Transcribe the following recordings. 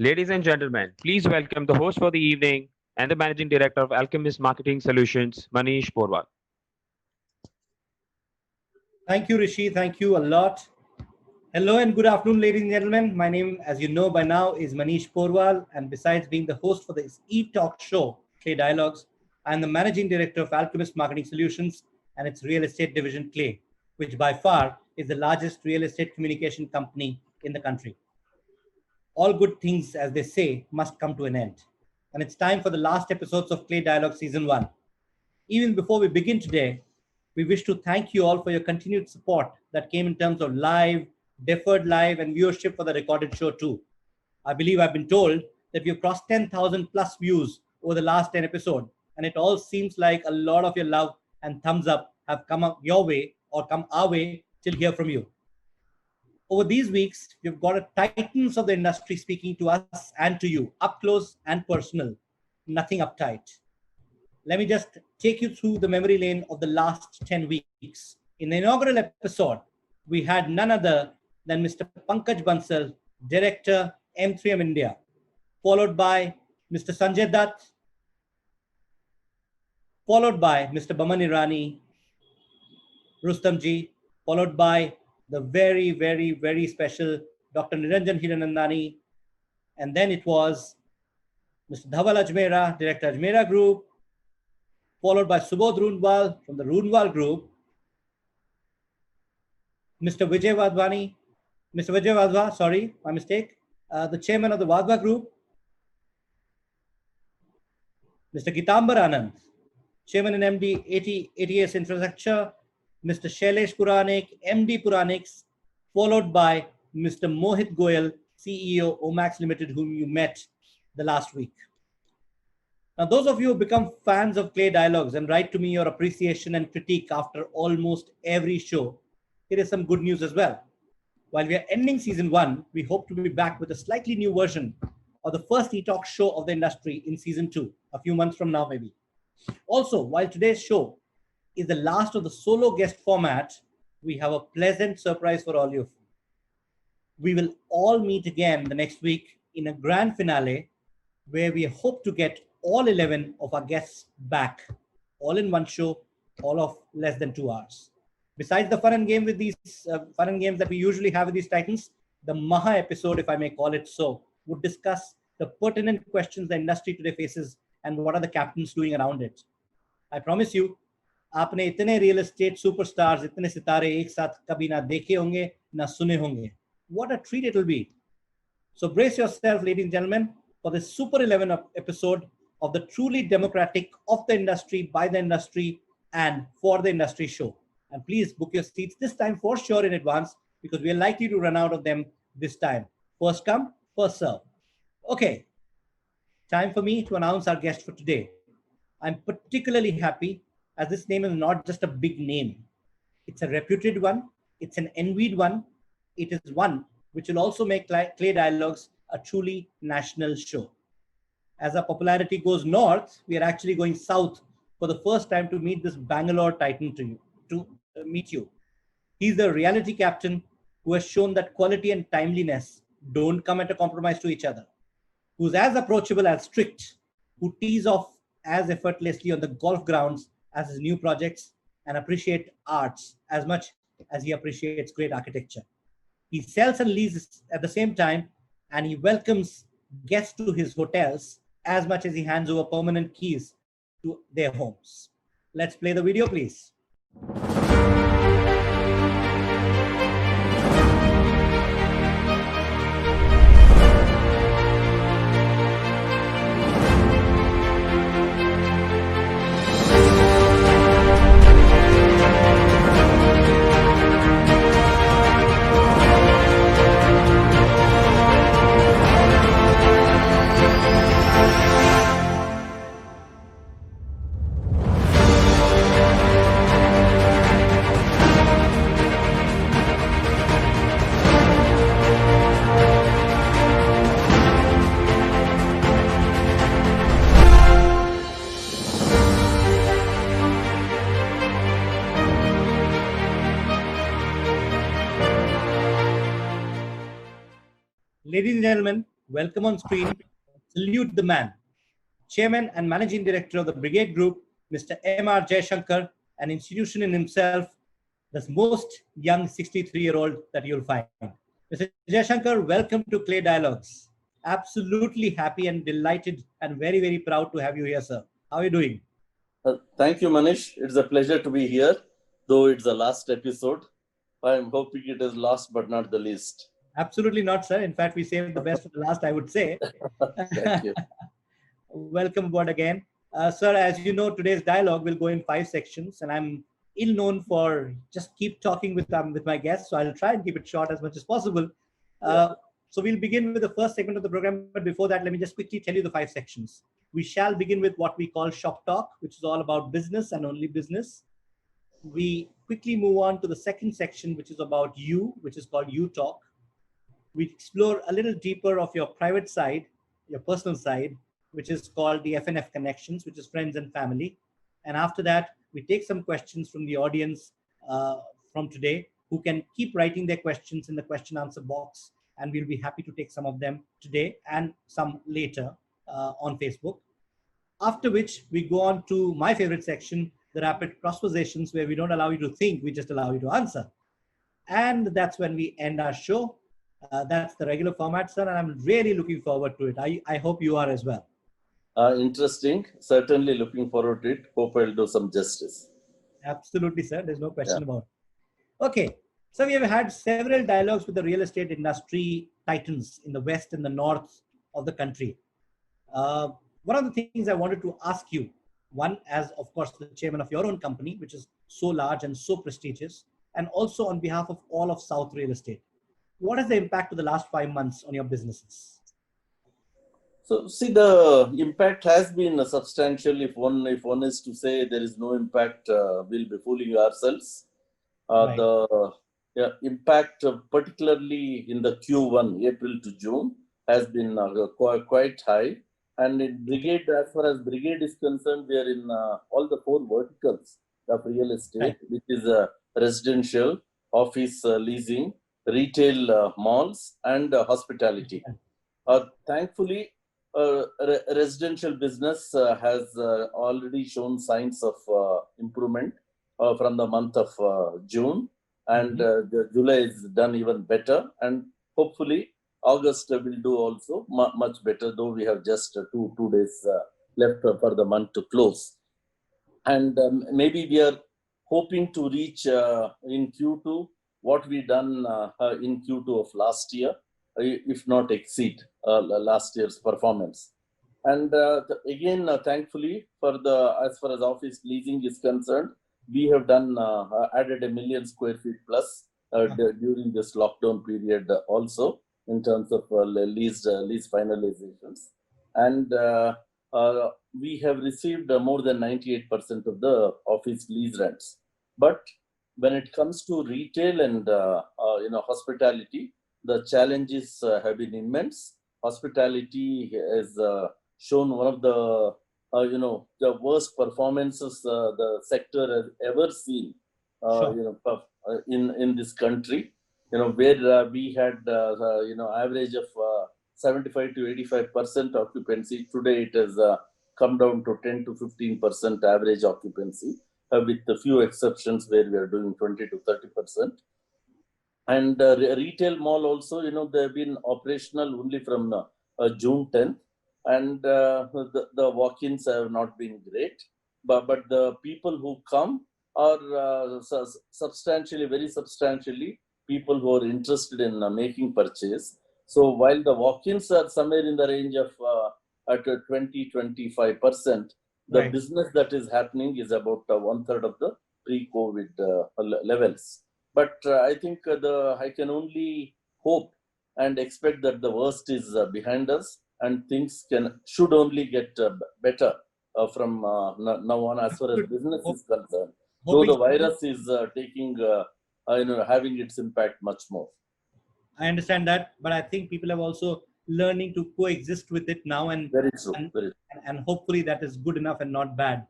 Ladies and gentlemen, please welcome the host for the evening and the Managing Director of Alchemist Marketing Solutions, Manish Porwal. Thank you, Rishi. Thank you a lot. Hello and good afternoon, ladies and gentlemen. My name, as you know by now, is Manish Porwal. And besides being the host for this e-talk show, Clay Dialogues, I'm the Managing Director of Alchemist Marketing Solutions and its real estate division, Clay, which by far is the largest real estate communication company in the country. All good things, as they say, must come to an end. And it's time for the last episodes of Clay Dialogue Season 1. Even before we begin today, we wish to thank you all for your continued support that came in terms of live, deferred live, and viewership for the recorded show too. I believe I've been told that we've crossed 10,000 plus views over the last 10 episodes, and it all seems like a lot of your love and thumbs up have come up your way or come our way till hear from you. Over these weeks, we've got a titans of the industry speaking to us and to you, up close and personal, nothing uptight. Let me just take you through the memory lane of the last 10 weeks. In the inaugural episode, we had none other than Mr. Pankaj Bansal, Director, M3M India, followed by Mr. Sanjay Dutt, followed by Mr. Baman Irani, Rustamji, followed by the very, very, very special Dr. Niranjan Hiranandani. And then it was Mr. Dhaval Ajmera, Director Ajmera Group, followed by Subodh Roonwal from the Roonwal Group, Mr. Vijay Vadhwa, sorry, my mistake, the Chairman of the Vadhwa Group, Mr. Gitambar Anand, Chairman and MD, ATS Infrastructure, Mr. Shailesh Puranik, MD Puranics, followed by Mr. Mohit Goyal, CEO, Omax Limited, whom you met the last week. Now, those of you who become fans of Clay Dialogues and write to me your appreciation and critique after almost every show, here is some good news as well. While we are ending season 1, we hope to be back with a slightly new version of the first e-talk show of the industry in season 2, a few months from now maybe. Also, while today's show is the last of the solo guest format, we have a pleasant surprise for all of you. We will all meet again the next week in a grand finale where we hope to get all 11 of our guests back, all in one show, all of less than 2 hours. Besides the fun and game with these fun and games that we usually have with these titans, the Maha episode, if I may call it so, would discuss the pertinent questions the industry today faces and what are the captains doing around it. I promise you, आपने इतने real estate superstars, इतने सितारे एक साथ कभी ना देखे होंगे, ना सुने होंगे. What a treat it will be. So brace yourself, ladies and gentlemen, for this Super 11 episode of the truly democratic of the industry, by the industry, and for the industry show. And please book your seats this time for sure in advance because we are likely to run out of them this time. First come, first serve. Okay, time for me to announce our guest for today. I'm particularly happy as this name is not just a big name. It's a reputed one. It's an envied one. It is one which will also make Clay Dialogues a truly national show. As our popularity goes north, we are actually going south for the first time to meet this Bangalore Titan to meet you. He's the reality captain who has shown that quality and timeliness don't come at a compromise to each other, who's as approachable as strict, who tees off as effortlessly on the golf grounds as his new projects, and appreciate arts as much as he appreciates great architecture. He sells and leases at the same time, and he welcomes guests to his hotels as much as he hands over permanent keys to their homes. Let's play the video, please. Ladies and gentlemen, welcome on screen, salute the man, Chairman and Managing Director of the Brigade Group, Mr. M.R. Jaishankar, an institution in himself, the most young 63-year-old that you'll find. Mr. Jaishankar, welcome to Clay Dialogues. Absolutely happy and delighted and very, very proud to have you here, sir. How are you doing? Thank you, Manish. It's a pleasure to be here, though it's the last episode. I'm hoping it is last but not the least. Absolutely not, sir. In fact, we saved the best for the last, I would say. Thank you. Welcome aboard again. Sir, as you know, today's dialogue will go in 5 sections, and I'm ill known for just keep talking with my guests, so I'll try and keep it short as much as possible. So we'll begin with the first segment of the program, but before that, let me just quickly tell you the 5 sections. We shall begin with what we call shop talk, which is all about business and only business. We quickly move on to the second section, which is about you, which is called you talk. We explore a little deeper of your private side, your personal side, which is called the FNF Connections, which is friends and family. And after that, we take some questions from the audience from today, who can keep writing their questions in the question answer box. And we'll be happy to take some of them today and some later on Facebook. After which we go on to my favorite section, the rapid cross-positions, where we don't allow you to think, we just allow you to answer. And that's when we end our show. That's the regular format, sir, and I'm really looking forward to it. I hope you are as well. Interesting. Certainly looking forward to it. Hope I'll do some justice. Absolutely, sir. There's no question about it. Okay. So we have had several dialogues with the real estate industry titans in the west and the north of the country. One of the things I wanted to ask you, one, as of course the chairman of your own company, which is so large and so prestigious, and also on behalf of all of South Real Estate, what is the impact of the last 5 months on your businesses? So, see, the impact has been substantial. If one is to say there is no impact, we'll be fooling ourselves. Right. The impact, particularly in the Q1, April to June, has been quite high. And in Brigade, as far as Brigade is concerned, we are in all the 4 verticals of real estate, Right. which is residential, office leasing, retail malls, and hospitality. Thankfully, residential business has already shown signs of improvement from the month of June, and July is done even better, and hopefully August will do also much better, though we have just two days left for the month to close. And maybe we are hoping to reach in Q2 what we done in Q2 of last year, if not exceed last year's performance. And again, thankfully, as far as office leasing is concerned, we have done added 1 million square feet plus during this lockdown period also, in terms of lease finalizations. And we have received more than 98% of the office lease rents. But when it comes to retail and hospitality, the challenges have been immense. Hospitality has shown one of the the worst performances the sector has ever seen. In this country, where we had average of 75 to 85% occupancy. Today it has come down to 10 to 15% average occupancy, with a few exceptions where we are doing 20 to 30%. And retail mall also, they have been operational only from June 10th, and the walk-ins have not been great. But the people who come are very substantially people who are interested in making purchase. So while the walk-ins are somewhere in the range of at 20-25%, the Right. business that is happening is about 1/3 of the pre-COVID levels. But I think I can only hope and expect that the worst is behind us, and things should only get better from now on, as far as business is concerned. Though the virus is having its impact much more. I understand that, but I think people have also learning to coexist with it now, and Very true. and hopefully that is good enough and not bad.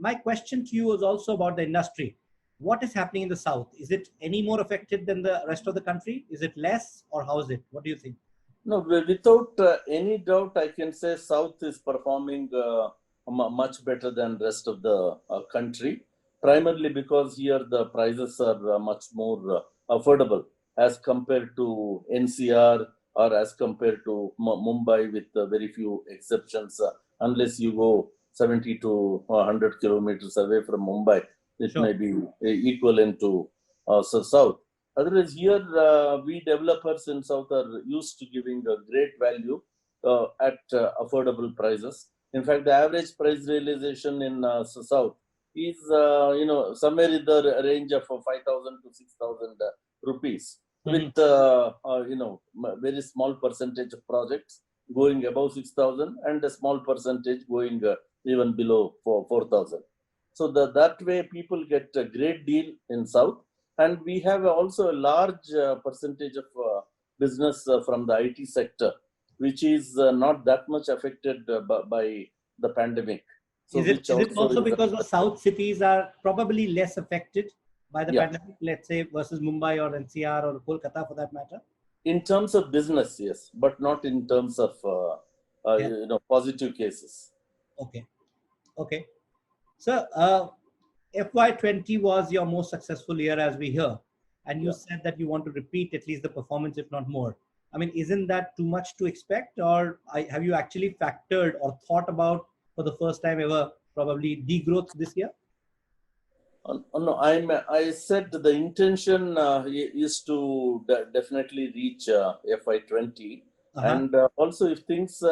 My question to you is also about the industry. What is happening in the South? Is it any more affected than the rest of the country? Is it less, or how is it? What do you think? No, without any doubt, I can say South is performing much better than rest of the country. Primarily because here the prices are much more affordable as compared to NCR or as compared to Mumbai, with very few exceptions. Unless you go 70 to 100 kilometers away from Mumbai, it Sure. may be equivalent to South. Otherwise, here we developers in South are used to giving a great value at affordable prices. In fact, the average price realization in South is somewhere in the range of 5,000 to 6,000 rupees, Mhm. with very small percentage of projects going above 6,000 and a small percentage going even below 4,000. So that way people get a great deal in South. And we have also a large percentage of business from the IT sector, which is not that much affected by the pandemic. So Is it which is it also also is because the south cities are probably less affected by the yeah. pandemic, let's say, versus Mumbai or NCR or Kolkata for that matter? In terms of business, yes, but not in terms of Yeah. positive cases. Okay. Okay. So FY20 was your most successful year, as we hear, and you Yeah. said that you want to repeat at least the performance, if not more. I mean, isn't that too much to expect, or have you actually factored or thought about for the first time ever probably degrowth this year? No, I said the intention is to definitely reach FY20, Uh-huh. and also if things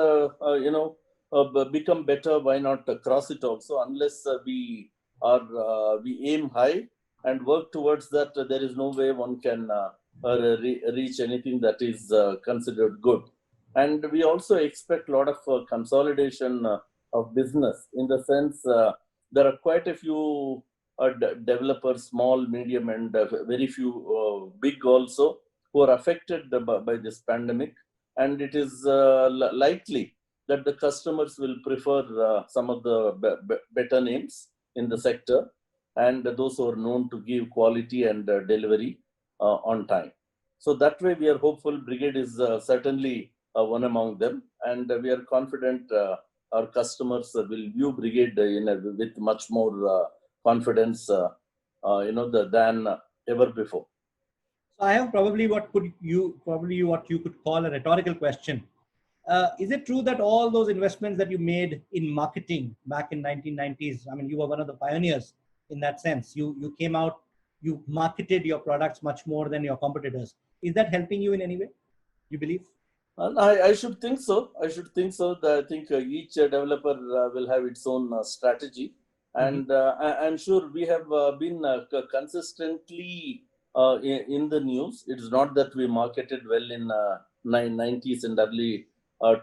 become better, why not cross it also? Unless we aim high and work towards that, there is no way one can reach anything that is considered good. And we also expect a lot of consolidation of business, in the sense there are quite a few developers, small, medium, and very few big also, who are affected by this pandemic. And it is likely that the customers will prefer some of the better names in the sector, and those who are known to give quality and delivery on time. So that way, we are hopeful. Brigade is certainly one among them, and we are confident our customers will view Brigade with much more confidence, than ever before. So I have probably what you could call a rhetorical question. Is it true that all those investments that you made in marketing back in 1990s, I mean, you were one of the pioneers in that sense. You came out, you marketed your products much more than your competitors. Is that helping you in any way? You believe? And I should think so. I should think so. That I think each developer will have its own strategy, Mhm. and I'm sure we have been consistently in the news. It's not that we marketed well in 90s and early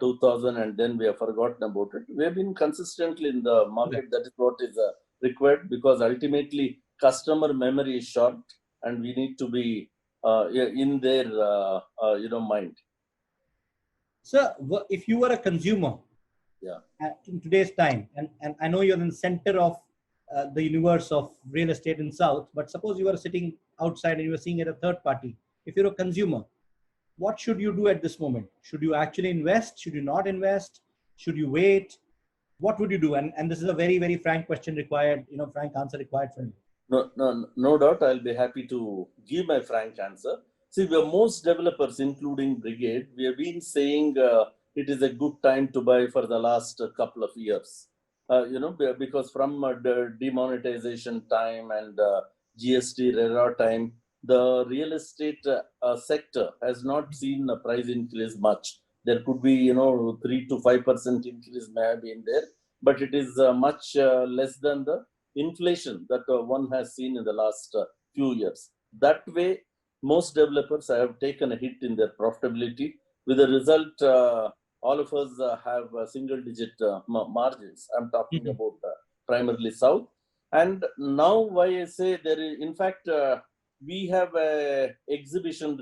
2000, and then we have forgotten about it. We have been consistently in the Correct. market. That is what is required, because ultimately customer memory is short, and we need to be in their mind. So if you were a consumer Yeah. in today's time, and I know you're in the center of the universe of real estate in South, but suppose you were sitting outside and you were seeing at a third party. If you're a consumer, what should you do at this moment? Should you actually invest? Should you not invest? Should you wait? What would you do? And this is a very, very frank question required, frank answer required from you. No doubt. I'll be happy to give my frank answer. See, we are most developers, including Brigade, we have been saying it is a good time to buy for the last couple of years. Because from the demonetization time and GST RERA time, the real estate sector has not seen a price increase much. There could be, 3 to 5% increase may have been there, but it is much less than the inflation that one has seen in the last few years. That way, most developers have taken a hit in their profitability. With the result, all of us have single-digit margins. I'm talking Mhm. about primarily South. And now, why I say there is, in fact, we have a exhibition,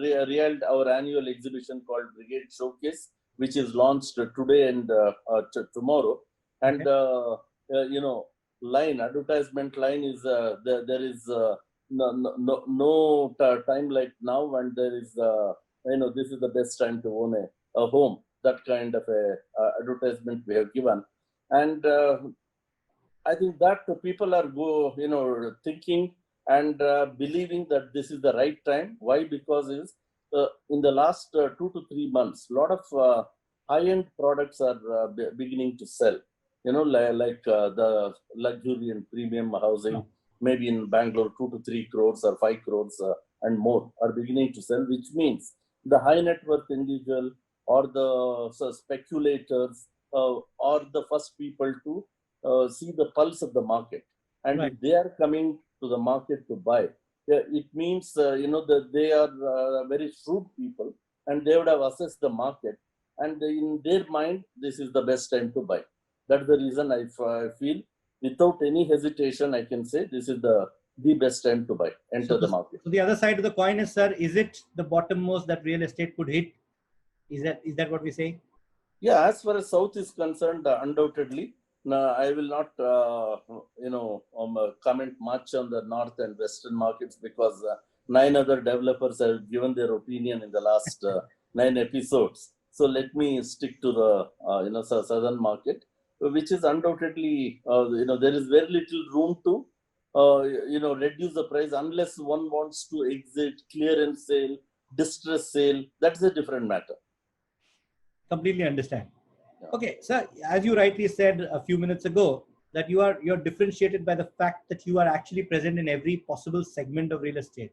our annual exhibition called Brigade Showcase, which is launched today and tomorrow. And Okay. advertisement line is there is no time like now, and there is this is the best time to own a a home. That kind of a advertisement we have given, and I think that people are thinking and believing that this is the right time. Why? Because is in the last 2 to 3 months, a lot of high-end products are beginning to sell. Like the luxury and premium housing, maybe in Bangalore, 2 to 3 crores or 5 crores and more are beginning to sell, which means the high net worth individual or the speculators or the first people to see the pulse of the market, and Right. if they are coming to the market to buy, it means that they are very shrewd people, and they would have assessed the market, and in their mind, this is the best time to buy. That's the reason I feel, without any hesitation, I can say this is the best time to buy, enter the market. So the other side of the coin is, sir, is it the bottommost that real estate could hit? Is that what we say? Yeah, as far as South is concerned, undoubtedly. Now, I will not, comment much on the North and Western markets because 9 other developers have given their opinion in the last 9 episodes. So let me stick to the, Southern market, which is undoubtedly, there is very little room to, reduce the price unless one wants to exit, clearance sale, distress sale. That's a different matter. Completely understand. Yeah. Okay, sir, as you rightly said a few minutes ago, that you're differentiated by the fact that you are actually present in every possible segment of real estate.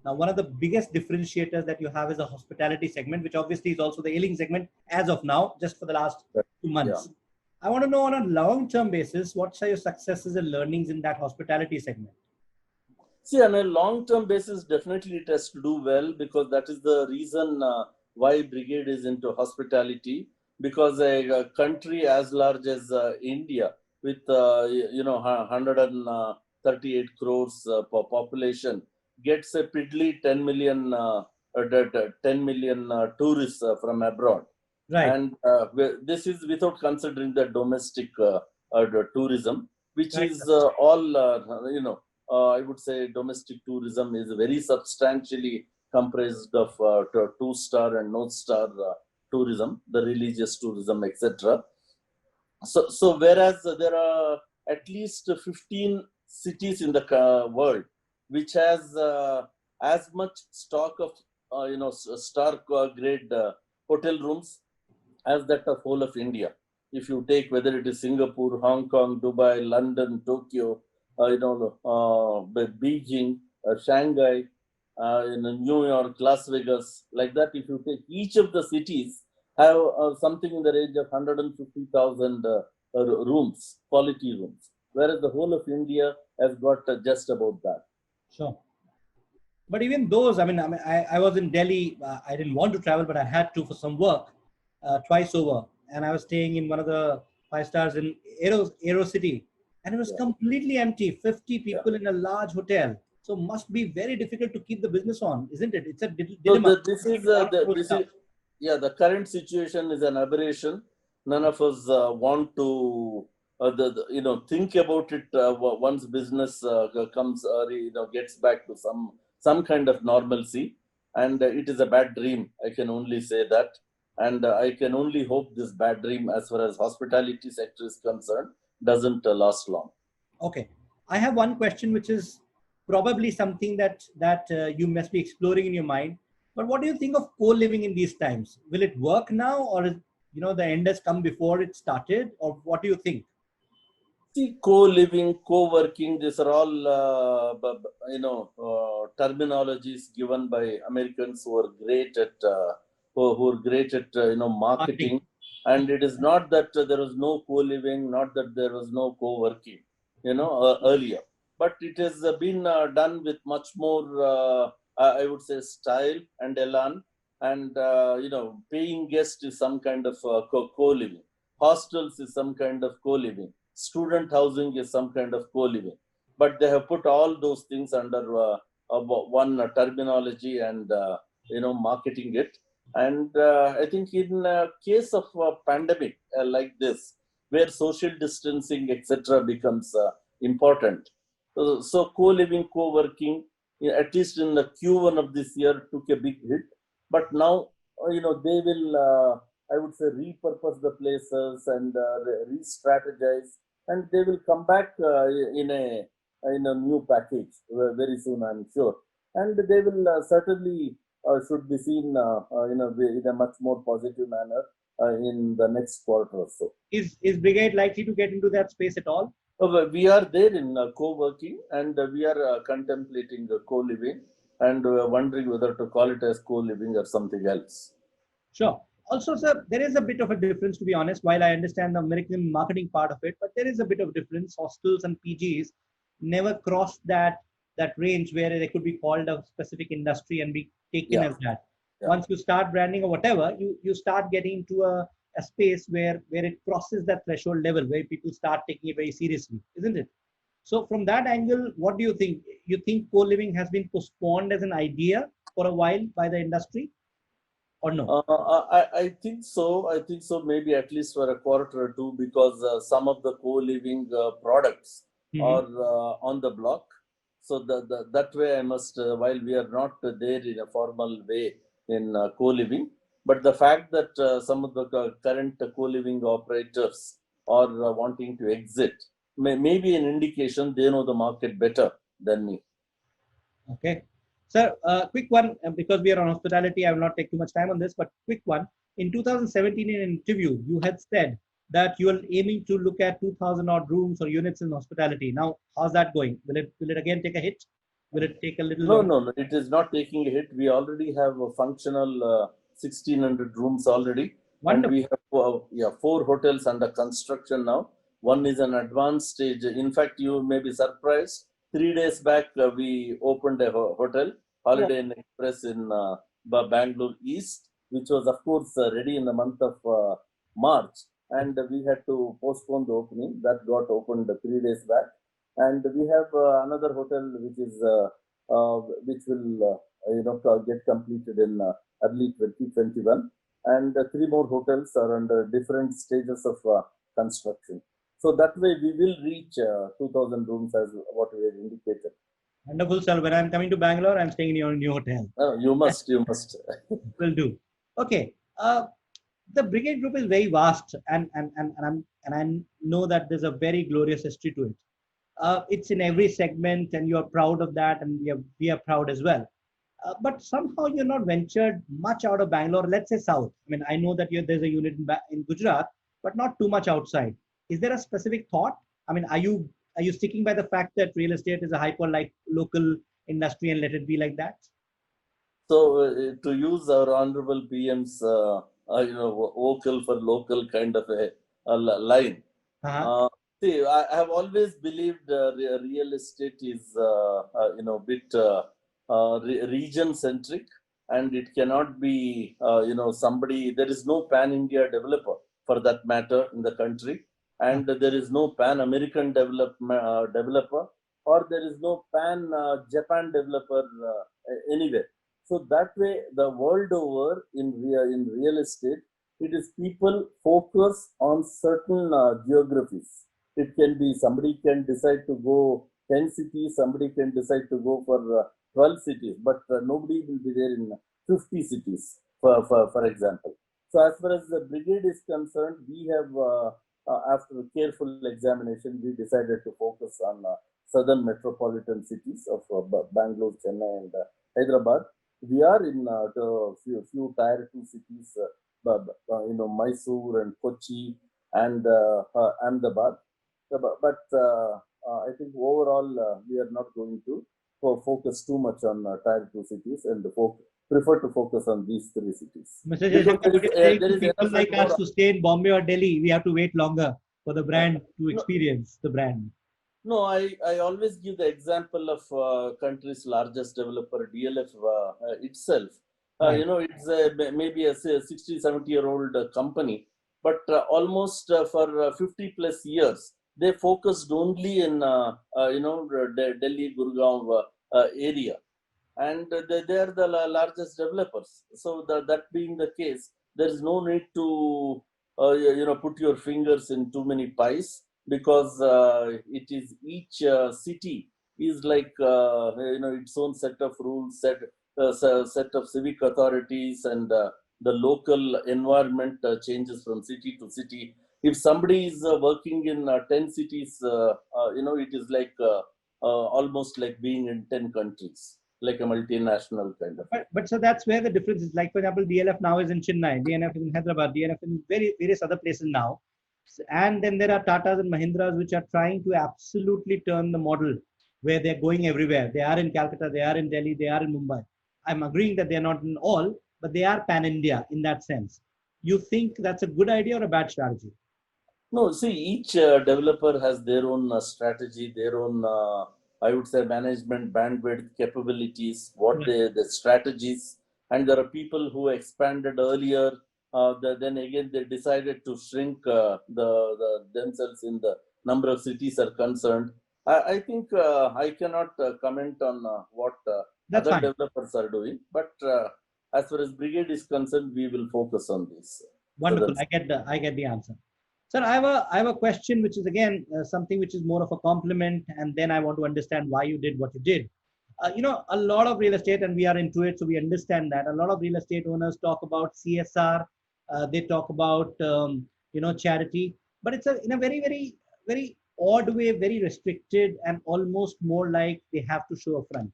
Now, one of the biggest differentiators that you have is a hospitality segment, which obviously is also the ailing segment as of now, just for the last 2 months. Yeah. I want to know on a long-term basis, what are your successes and learnings in that hospitality segment? See, on a long-term basis, definitely it has to do well, because that is the reason why Brigade is into hospitality. Because a country as large as India, with 138 crores population, gets a piddly 10 million 10 million tourists from abroad, Right. and this is without considering the domestic tourism, which Right, is all I would say domestic tourism is very substantially comprised of 2-star and no-star tourism, the religious tourism, etc. So whereas there are at least 15 cities in the world which has as much stock of star grade hotel rooms as that of whole of India. If you take whether it is Singapore, Hong Kong, Dubai, London, Tokyo, Beijing, Shanghai, New York, Las Vegas, like that, if you take each of the cities have something in the range of 150,000 rooms, quality rooms, whereas the whole of India has got just about that. Sure. But even those, I was in Delhi. I didn't want to travel, but I had to for some work twice over. And I was staying in one of the 5 stars in Aero City. And it was completely empty, 50 people in a large hotel. So must be very difficult to keep the business on, isn't it? It's a dilemma. The current situation is an aberration. None of us want to think about it once business comes gets back to some kind of normalcy, and it is a bad dream. I can only say that, and I can only hope this bad dream, as far as hospitality sector is concerned, doesn't last long. Okay, I have one question, which is probably something that you must be exploring in your mind. But what do you think of co-living in these times? Will it work now, or the end has come before it started, or what do you think? See, co-living, co-working, these are all terminologies given by Americans who are great at marketing. And it is not that there was no co-living, not that there was no co-working, earlier. But it has been done with much more, I would say, style and elan. And paying guest is some kind of co-living. Hostels is some kind of co-living. Student housing is some kind of co-living, but they have put all those things under one terminology and marketing it. And I think in case of a pandemic like this, where social distancing etc. becomes important, so co-living, co-working, at least in the Q1 of this year, took a big hit. But now they will, I would say, repurpose the places and re-strategize, and they will come back in a new package very soon, I'm sure. And they will certainly should be seen in a much more positive manner in the next quarter or so. Is Brigade likely to get into that space at all? We are there in co-working, and we are contemplating co-living, and wondering whether to call it as co-living or something else. Sure. Also, sir, there is a bit of a difference, to be honest, while I understand the American marketing part of it, but there is a bit of difference. Hostels and PGs never cross that range where they could be called a specific industry and be taken Yeah. as that. Yeah. Once you start branding or whatever, you start getting into a space where it crosses that threshold level where people start taking it very seriously, isn't it? So from that angle, what do you think? You think co-living has been postponed as an idea for a while by the industry, or no? I think so. I think so. Maybe at least for a quarter or two, because some of the co-living products are on the block. So that way, I must. While we are not there in a formal way in co-living, but the fact that some of the current co-living operators are wanting to exit may be an indication they know the market better than me. Okay. Sir, quick one, because we are on hospitality, I will not take too much time on this, but quick one. In 2017, in an interview, you had said that you are aiming to look at 2,000 odd rooms or units in hospitality. Now, how's that going? Will it again take a hit? Will it take a little No, longer? no, no. It is not taking a hit. We already have a functional 1,600 rooms already, and Wonderful. we have 4 hotels under construction now. One is an advanced stage. In fact, you may be surprised. 3 days back, we opened a hotel, Oh, Holiday Inn Express in Bangalore East, which was, of course, ready in the month of March, and we had to postpone the opening. That got opened 3 days back, and we have another hotel which will get completed in early 2021, and 3 more hotels are under different stages of construction. So that way we will reach 2,000 rooms as what we have indicated. wonderful, sir. When I'm coming to Bangalore, I'm staying in your new hotel. You must. Will do. Okay. The Brigade Group is very vast, and I know that there's a very glorious history to it. It's in every segment, and you are proud of that, and we are proud as well. But somehow you're not ventured much out of Bangalore. Let's say south. I mean, I know that there's a unit in Gujarat, but not too much outside. Is there a specific thought? I mean, are you sticking by the fact that real estate is a hyper like local industry and let it be like that? So to use our honorable PM's vocal for local kind of a line. Uh-huh. See, I have always believed real estate is bit region centric, and it cannot be somebody. There is no pan India developer for that matter in the country, and there is no pan American developer, or there is no pan Japan developer anywhere. So that way, the world over in real estate, it is people focus on certain geographies. It can be somebody can decide to go 10 cities, somebody can decide to go for 12 cities, but nobody will be there in 50 cities, for example. So as far as the Brigade is concerned, we have, after careful examination, we decided to focus on southern metropolitan cities of Bangalore, Chennai, and Hyderabad. We are in few tier 2 cities, Mysore and Kochi and Ahmedabad. But I think overall we are not going to focus too much on tier 2 cities, and prefer to focus on these 3 cities. Mr. Because Jaishankar, but you're saying there to is people enough like and us more. to stay in Bombay or Delhi, we have to wait longer for the brand to No, experience the brand. No, I always give the example of country's largest developer, DLF itself. Right. It's maybe a 60, 70-year-old company, but almost for 50 plus years, they focused only in, Delhi, Gurgaon area. And they are the largest developers. So that being the case, there is no need to put your fingers in too many pies, because it is each city is like its own set of rules, set of civic authorities, and the local environment changes from city to city. If somebody is working in 10 cities, it is like almost like being in 10 countries, like a multinational kind of. But so that's where the difference is. Like, for example, DLF now is in Chennai, DNF is in Hyderabad, DNF in various other places now. And then there are Tatas and Mahindras which are trying to absolutely turn the model where they're going everywhere. They are in Calcutta, they are in Delhi, they are in Mumbai. I'm agreeing that they're not in all, but they are pan-India in that sense. You think that's a good idea or a bad strategy? No, see, each developer has their own strategy, their own, I would say, management bandwidth capabilities, what the strategies, and there are people who expanded earlier. Then again, they decided to shrink themselves in the number of cities are concerned. I think I cannot comment on what That's other fine. developers are doing, but as far as Brigade is concerned, we will focus on this. Wonderful. So I get the answer. Sir, I have a question, which is again something which is more of a compliment, and then I want to understand why you did what you did. A lot of real estate, and we are into it, so we understand that a lot of real estate owners talk about CSR, they talk about charity, but it's in a very very odd way, very restricted, and almost more like they have to show a front.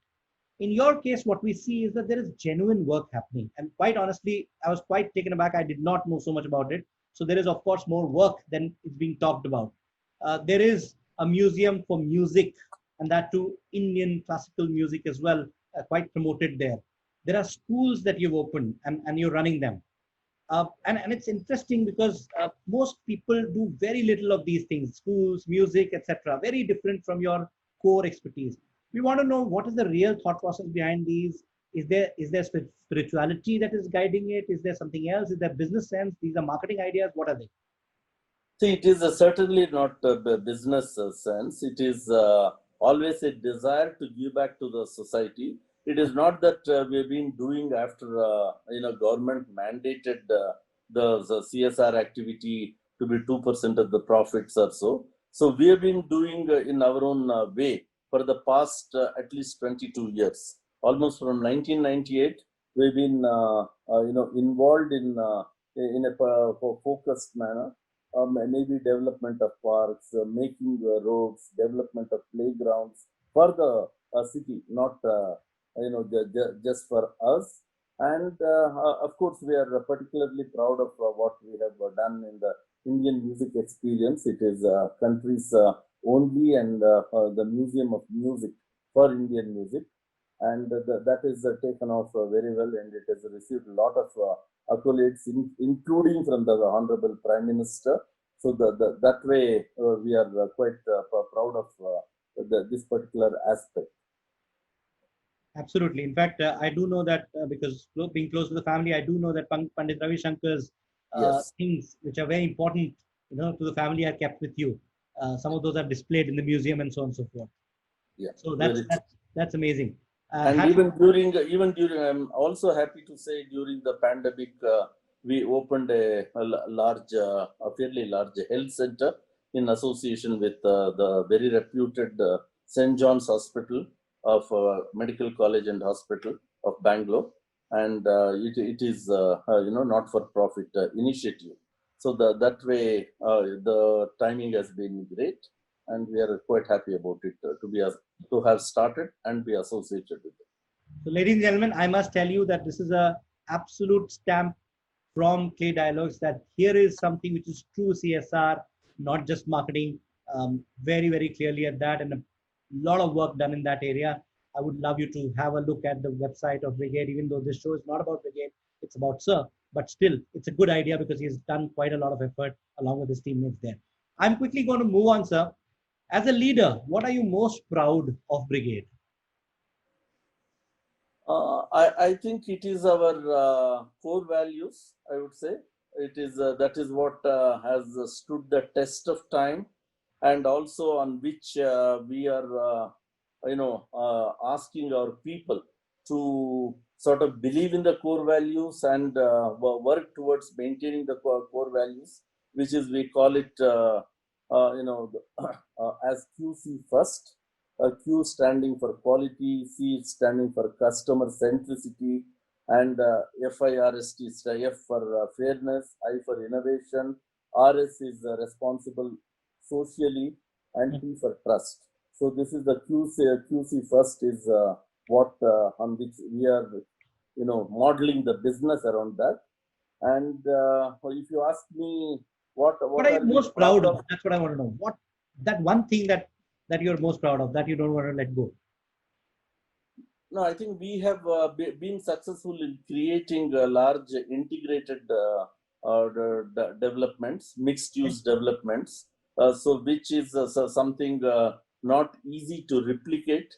In your case, what we see is that there is genuine work happening. And quite honestly, I was quite taken aback. I did not know so much about it. So there is, of course, more work than is being talked about. There is a museum for music, and that too Indian classical music as well, quite promoted there. There are schools that you've opened, and you're running them. And it's interesting because most people do very little of these things, schools, music, etc. Very different from your core expertise. We want to know what is the real thought process behind these. Is there spirituality that is guiding it? Is there something else? Is there business sense? These are marketing ideas. What are they? See, it is certainly not a business sense. It is always a desire to give back to the society. It is not that we've been doing after government mandated the CSR activity to be 2% of the profits or so. So we have been doing in our own way for the past at least 22 years. Almost from 1998, we've been involved in a focused manner. Maybe development of parks, making roads, development of playgrounds for the city, not just for us. And of course, we are particularly proud of what we have done in the Indian music experience. It is country's only and the Museum of Music for Indian music, and that is taken off very well, and it has received a lot of accolades, including from the Honorable Prime Minister. So that way, we are quite proud of this particular aspect. Absolutely. In fact, I do know that because being close to the family, I do know that Pandit Ravi Shankar's things, which are very important, to the family, are kept with you. Some of those are displayed in the museum and so on and so forth. Yeah. So that's amazing. And even during, I'm also happy to say during the pandemic, we opened a fairly large health center in association with the very reputed St. John's Hospital of Medical College and Hospital of Bangalore, and it is not for profit initiative. So that way the timing has been great, and we are quite happy about it to have started and be associated with it. So, ladies and gentlemen, I must tell you that this is a absolute stamp from Clay Dialogues that here is something which is true CSR, not just marketing. Very, very clearly at that, and a lot of work done in that area. I would love you to have a look at the website of Brigade, even though this show is not about Brigade, it's about Sir. But still, it's a good idea because he's done quite a lot of effort along with his teammates there. I'm quickly going to move on, sir. As a leader, what are you most proud of Brigade? I think it is our core values. I would say it is that is what has stood the test of time, and also on which we are, asking our people to sort of believe in the core values and work towards maintaining the core values, which is we call it, as QC first. Q standing for quality, C standing for customer centricity, And FIRST is F for fairness, I for innovation, RS is responsible socially, and T for trust. So this is the QC first is what on which we are, modeling the business around that. And if you ask me what are you most proud of? of? That's what I want to know. What that one thing that you're most proud of that you don't want to let go? No, I think we have been successful in creating large integrated developments, mixed use developments. So which is something not easy to replicate.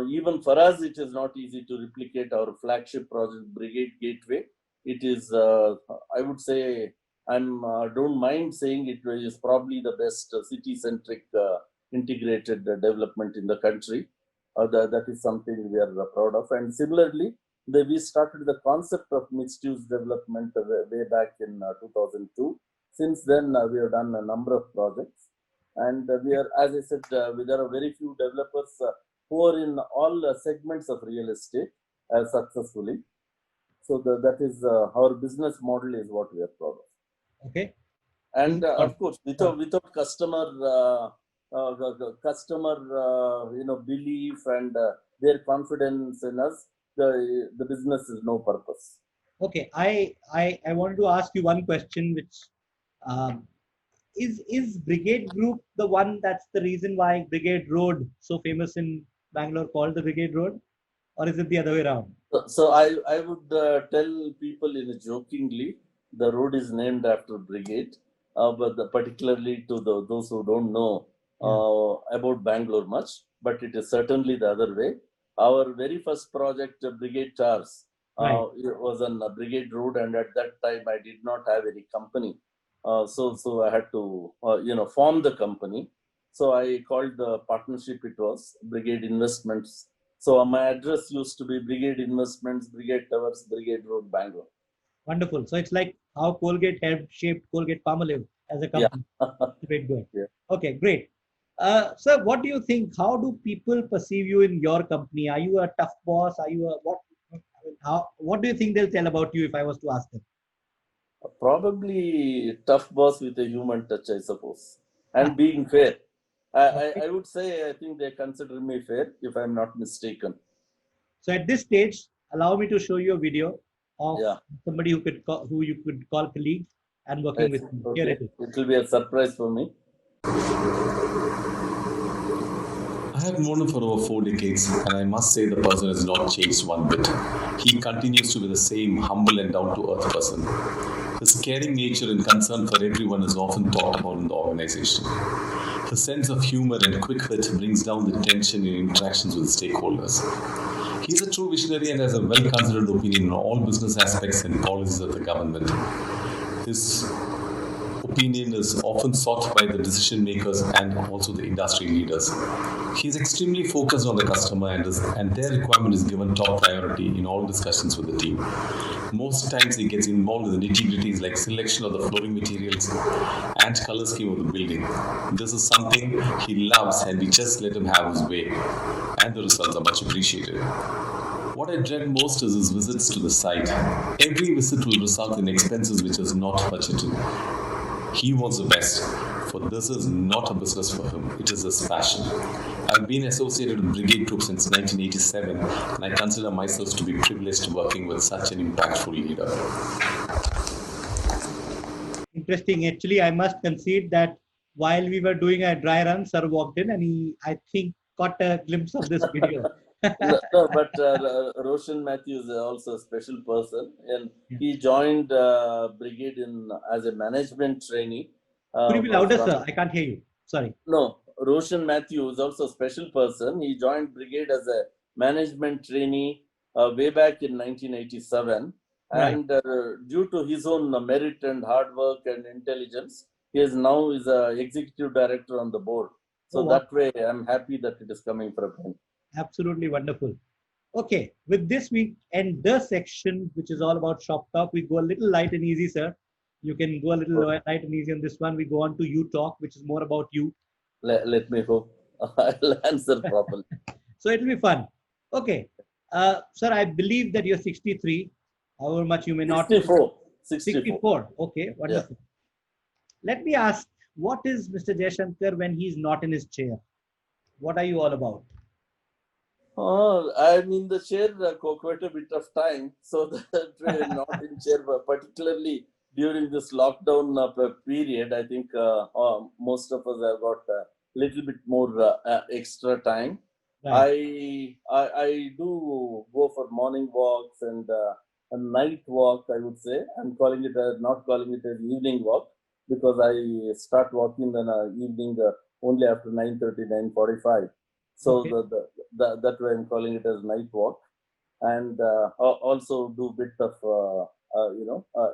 Even for us, it is not easy to replicate our flagship project, Brigade Gateway. It is, I would say, don't mind saying it is probably the best city-centric integrated development in the country. That is something we are proud of. And similarly, we started the concept of mixed-use development way back in 2002. Since then, we have done a number of projects. And we are, as I said, there are very few developers who are in all segments of real estate successfully. So that is our business model is what we are proud of. Okay. And of course, without customer belief and their confidence in us, the business is no purpose. Okay. I wanted to ask you one question, which um, is Brigade Group the one that's the reason why Brigade Road, so famous in Bangalore, called the Brigade Road, or is it the other way around? So I would tell people in a jokingly, the road is named after Brigade, but particularly to those who don't know about Bangalore much, but it is certainly the other way. Our very first project, Brigade Towers, it was on Brigade Road, and at that time I did not have any company. So I had to, form the company. So I called the partnership, it was Brigade Investments. So my address used to be Brigade Investments, Brigade Towers, Brigade Road, Bangalore. Wonderful. So it's like how Colgate helped shape Colgate Palmolive as a company. Great, good. Yeah. Okay, great. Sir, what do you think? How do people perceive you in your company? Are you a tough boss? Are you a what? What do you think they'll tell about you if I was to ask them? Probably tough boss with a human touch, I suppose, and being fair. I would say I think they consider me fair, if I'm not mistaken. So at this stage, allow me to show you a video of somebody who you could call colleague and working with you. Okay. Here it is. It will be a surprise for me. I have known him for over 4 decades, and I must say the person has not changed one bit. He continues to be the same humble and down-to-earth person. His caring nature and concern for everyone is often talked about in the organization. His sense of humor and quick wit brings down the tension in interactions with stakeholders. He is a true visionary and has a well-considered opinion on all business aspects and policies of the government. His opinion is often sought by the decision makers and also the industry leaders. He is extremely focused on the customer and their requirement is given top priority in all discussions with the team. Most times he gets involved in the nitty-gritties like selection of the flooring materials and color scheme of the building. This is something he loves and we just let him have his way. And the results are much appreciated. What I dread most is his visits to the site. Every visit will result in expenses which is not budgeted. He wants the best, for this is not a business for him, it is his passion. I've been associated with Brigade Group since 1987 and I consider myself to be privileged working with such an impactful leader. Interesting. Actually, I must concede that while we were doing a dry run, sir walked in and he, I think, caught a glimpse of this video. No, but Roshan Matthews is also a special person, and he joined Brigade as a management trainee. Could you be louder, sir? I can't hear you. Sorry. No, Roshan Matthews is also a special person. He joined Brigade as a management trainee way back in 1987. And due to his own merit and hard work and intelligence, he is now an executive director on the board. So that way, I'm happy that it is coming from him. Absolutely wonderful. Okay, with this we end the section which is all about shop talk. We go a little light and easy, sir. You can go a little light and easy on this one. We go on to you talk, which is more about you. Let me hope I'll answer properly. So it'll be fun. Okay. Sir, I believe that you're 63. However much you may not. 64. 64. Okay, wonderful. Let me ask, what is Mr. Jaishankar when he's not in his chair? What are you all about? I'm in the chair quite a bit of time, so that we're not in chair, but particularly during this lockdown period. I think most of us have got a little bit more extra time. Right. I do go for morning walks and a night walk. I would say I'm calling it not calling it as evening walk because I start walking in the evening only after 9:30, 9:45. So Okay. that way I'm calling it as night walk, and also do bit of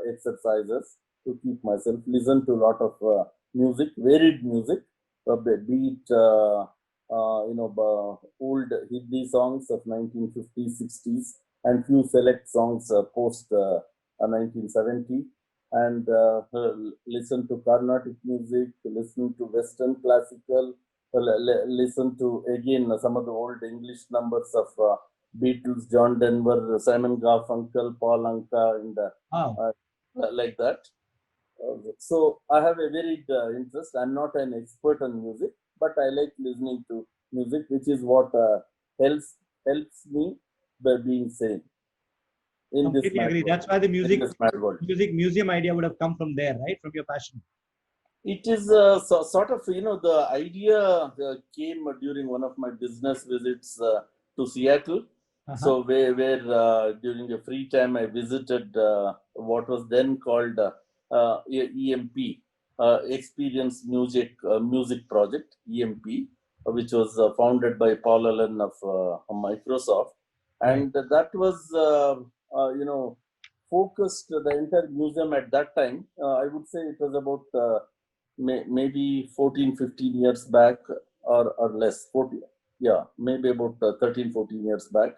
exercises to keep myself. Listen to a lot of music, varied music, be it old Hindi songs of 1950s, 60s, and few select songs post 1970. And listen to Carnatic music, listen to Western classical, listen to again some of the old English numbers of Beatles, John Denver, Simon Garfunkel, Paul Anka, and Wow. like that. So I have a varied interest. I'm not an expert on music, but I like listening to music, which is what helps me by being sane in this Completely mad agree. world. That's why the In this mad world. music museum idea would have come from there, right? From your passion. It is sort of, the idea came during one of my business visits to Seattle. Uh-huh. So where during a free time I visited what was then called EMP, Experience Music Project, EMP, which was founded by Paul Allen of Microsoft, Right. and that was focused the entire museum at that time. I would say it was about maybe 14, 15 years back or less. 40, yeah, maybe about 13, 14 years back.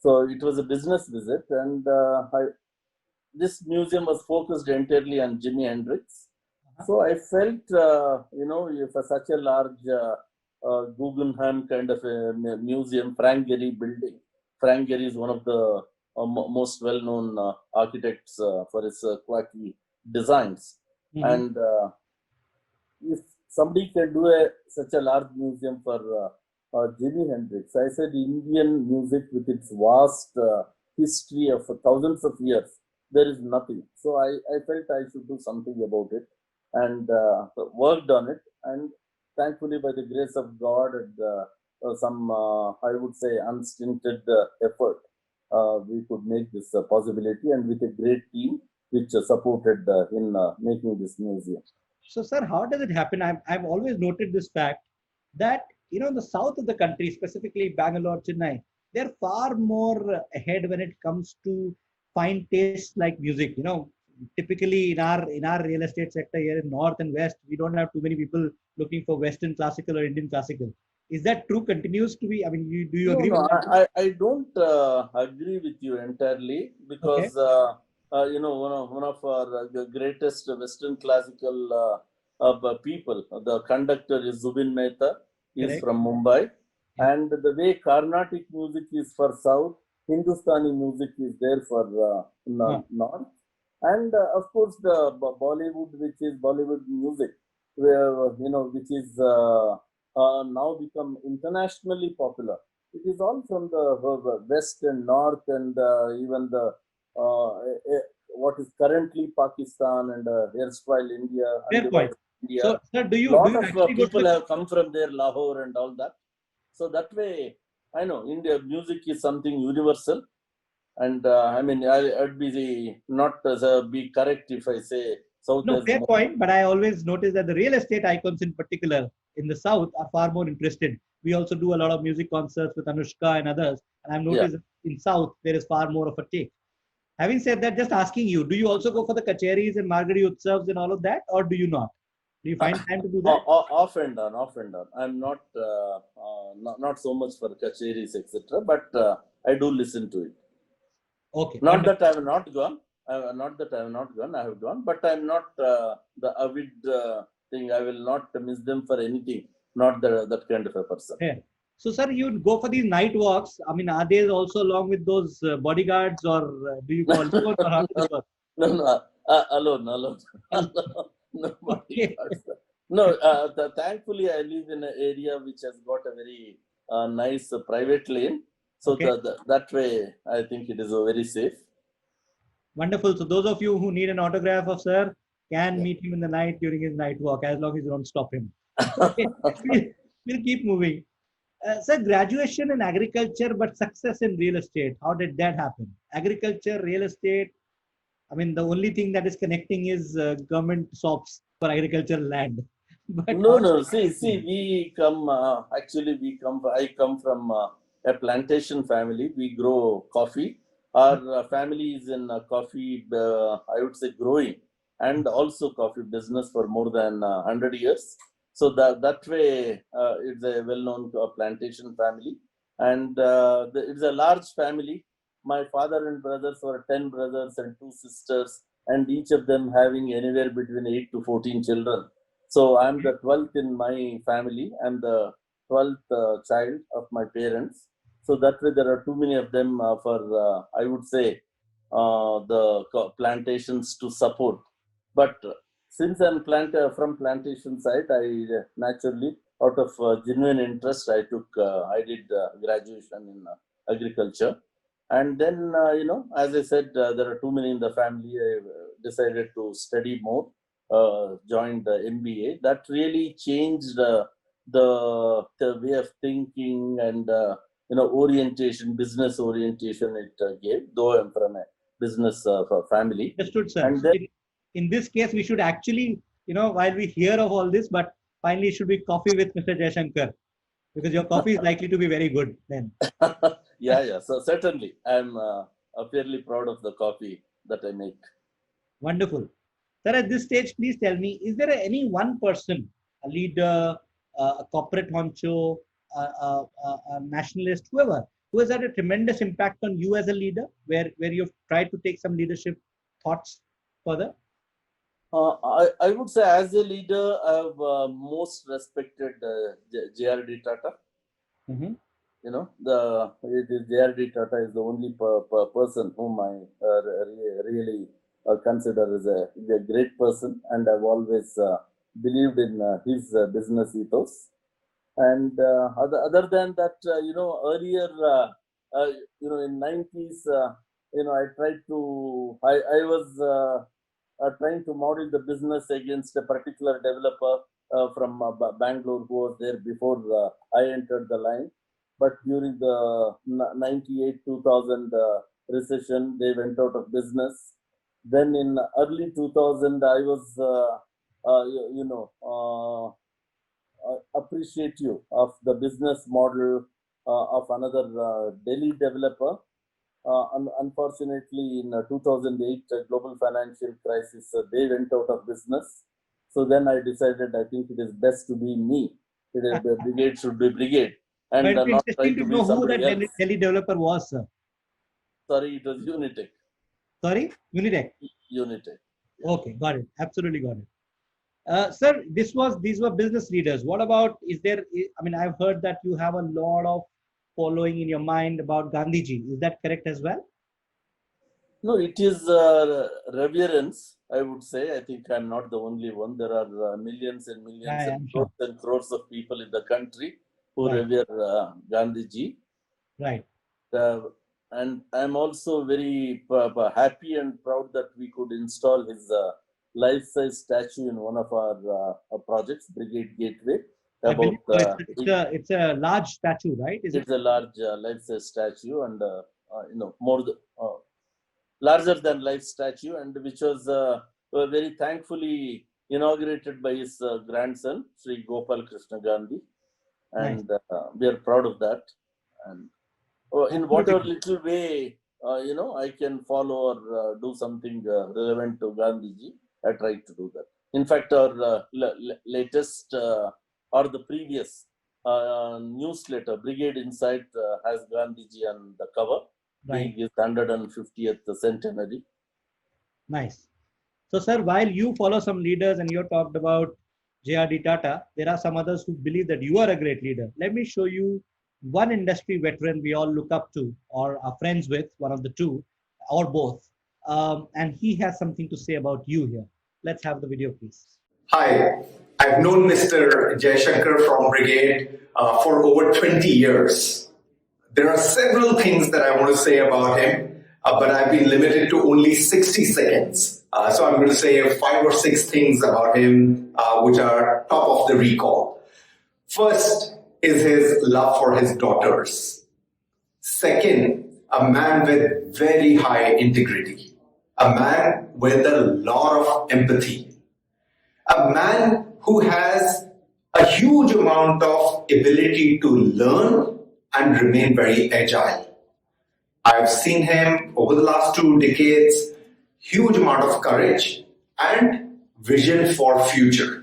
So it was a business visit, and this museum was focused entirely on Jimi Hendrix. So I felt, if such a large Guggenheim kind of a museum, Frank Gehry building. Frank Gehry is one of the most well-known architects for his quirky designs, Mhm. and if somebody can do such a large museum for Jimi Hendrix, I said Indian music with its vast history of thousands of years, there is nothing. So I felt I should do something about it and worked on it. And thankfully, by the grace of God and some, I would say, unstinted effort, we could make this a possibility, and with a great team which supported in making this museum. So, sir, how does it happen? I've always noted this fact that, the south of the country, specifically Bangalore, Chennai, they're far more ahead when it comes to fine tastes like music. Typically in our real estate sector here in north and west, we don't have too many people looking for Western classical or Indian classical. Is that true? Continues to be? I mean, do you No, agree no, with that? I don't agree with you entirely Okay, because one of our greatest Western classical people, the conductor is Zubin Mehta, is correct. from Mumbai, Yeah. and the way Carnatic music is for South, Hindustani music is there for North, and of course the Bollywood, which is Bollywood music, where which is now become internationally popular. It is all from the west and north, and even the what is currently Pakistan and erstwhile India, Fair point. undivided India. So, sir, do you Lot of actually go to people the? have come from there, Lahore and all that. So that way, I know India music is something universal, and I'd be not be correct if I say South No, has fair more. point. But I always notice that the real estate icons in particular in the South are far more interested. We also do a lot of music concerts with Anushka and others. And I've Yeah. noticed in South, there is far more of a take. Having said that, just asking you, do you also go for the kacheris and Margari Utsavs and all of that? Or do you not? Do you find time to do that? Off and on, off and on. I'm not so much for kacheris, etc. But I do listen to it. Okay, Not wonderful. that I have not gone. Not that I have not gone. I have gone, but I'm not the avid thing. I will not miss them for anything. Not that kind of a person. Fair. So, sir, you'd go for these night walks. I mean, are they also along with those bodyguards, or do you go alone, or how does it work? No, no, alone. No Okay. bodyguards. No, thankfully I live in an area which has got a very nice private lane. So Okay. that way, I think it is very safe. Wonderful. So, those of you who need an autograph of sir can Yeah. meet him in the night during his night walk, as long as you don't stop him. Okay. we'll, we'll keep moving. Sir, graduation in agriculture, but success in real estate. How did that happen? Agriculture, real estate. I mean, the only thing that is connecting is government shops for agricultural land. But No, how no. See, we come. Actually, we come. I come from a plantation family. We grow coffee. Our family is in coffee. I would say growing and also coffee business for more than 100 years. So that way, it's a well-known plantation family, and it's a large family. My father and brothers were 10 brothers and 2 sisters, and each of them having anywhere between 8 to 14 children. So I'm the 12th in my family. I'm the 12th child of my parents. So that way there are too many of them for, I would say, the plantations to support. But since I'm from plantation side, I naturally, out of genuine interest, I did graduation in agriculture. And then, as I said, there are too many in the family. I decided to study more, joined the MBA. That really changed the way of thinking and orientation, business orientation it gave. Though I'm from a business family, understood, sir? and So then in this case, we should actually, while we hear of all this, but finally it should be coffee with Mr. Jaishankar, because your coffee is likely to be very good then. yeah. So certainly, I'm fairly proud of the coffee that I make. Wonderful. Sir, at this stage, please tell me, is there any one person, a leader, a corporate honcho, a nationalist, whoever, who has had a tremendous impact on you as a leader, where you've tried to take some leadership thoughts further? I would say, as a leader, I've most respected JRD Tata. Mm-hmm. JRD Tata is the only person whom I really consider as a great person, and I've always believed in his business ethos. And other than that, earlier, in 90s, I tried to, I was trying to model the business against a particular developer from Bangalore who was there before I entered the line. But during the 98 2000 recession, they went out of business. Then in early 2000, I was, appreciative of the business model of another Delhi developer. Unfortunately, in 2008 global financial crisis, they went out of business. So then I decided, I think it is best to be me. The Brigade should be Brigade, But and it's not try interesting to to be know who that somebody else. Delhi developer was, sir. Sorry, it was Unitech. Sorry, Unitech. Unitech. Okay, got it. Absolutely got it. Sir, these were business leaders. What about, I mean, I've heard that you have a lot of following in your mind about Gandhiji. Is that correct as well? No, it is reverence, I would say. I think I'm not the only one. There are millions and millions Yeah, and I'm crores sure. and crores of people in the country who Right. revere Gandhiji. Right. And I'm also very happy and proud that we could install his life-size statue in one of our projects, Brigade Gateway. I believe About so. It's a large statue, right? Is it? it's a large life-size statue, and larger than life statue, and which was very thankfully inaugurated by his grandson, Sri Gopal Krishna Gandhi, Nice. and we are proud of that. And in whatever little way, I can follow or do something relevant to Gandhiji, I try to do that. In fact, our latest or the previous newsletter, Brigade Insight, has Gandhiji on the cover, Right. being his 150th centenary. Nice. So, sir, while you follow some leaders and you talked about JRD Tata, there are some others who believe that you are a great leader. Let me show you one industry veteran we all look up to or are friends with, one of the two or both. And he has something to say about you here. Let's have the video, please. Hi, I've known Mr. Jaishankar from Brigade for over 20 years. There are several things that I want to say about him, but I've been limited to only 60 seconds. So I'm going to say 5 or 6 things about him, which are top of the recall. First is his love for his daughters. Second, a man with very high integrity. A man with a lot of empathy. A man who has a huge amount of ability to learn and remain very agile. I've seen him over the last 2 decades, huge amount of courage and vision for future.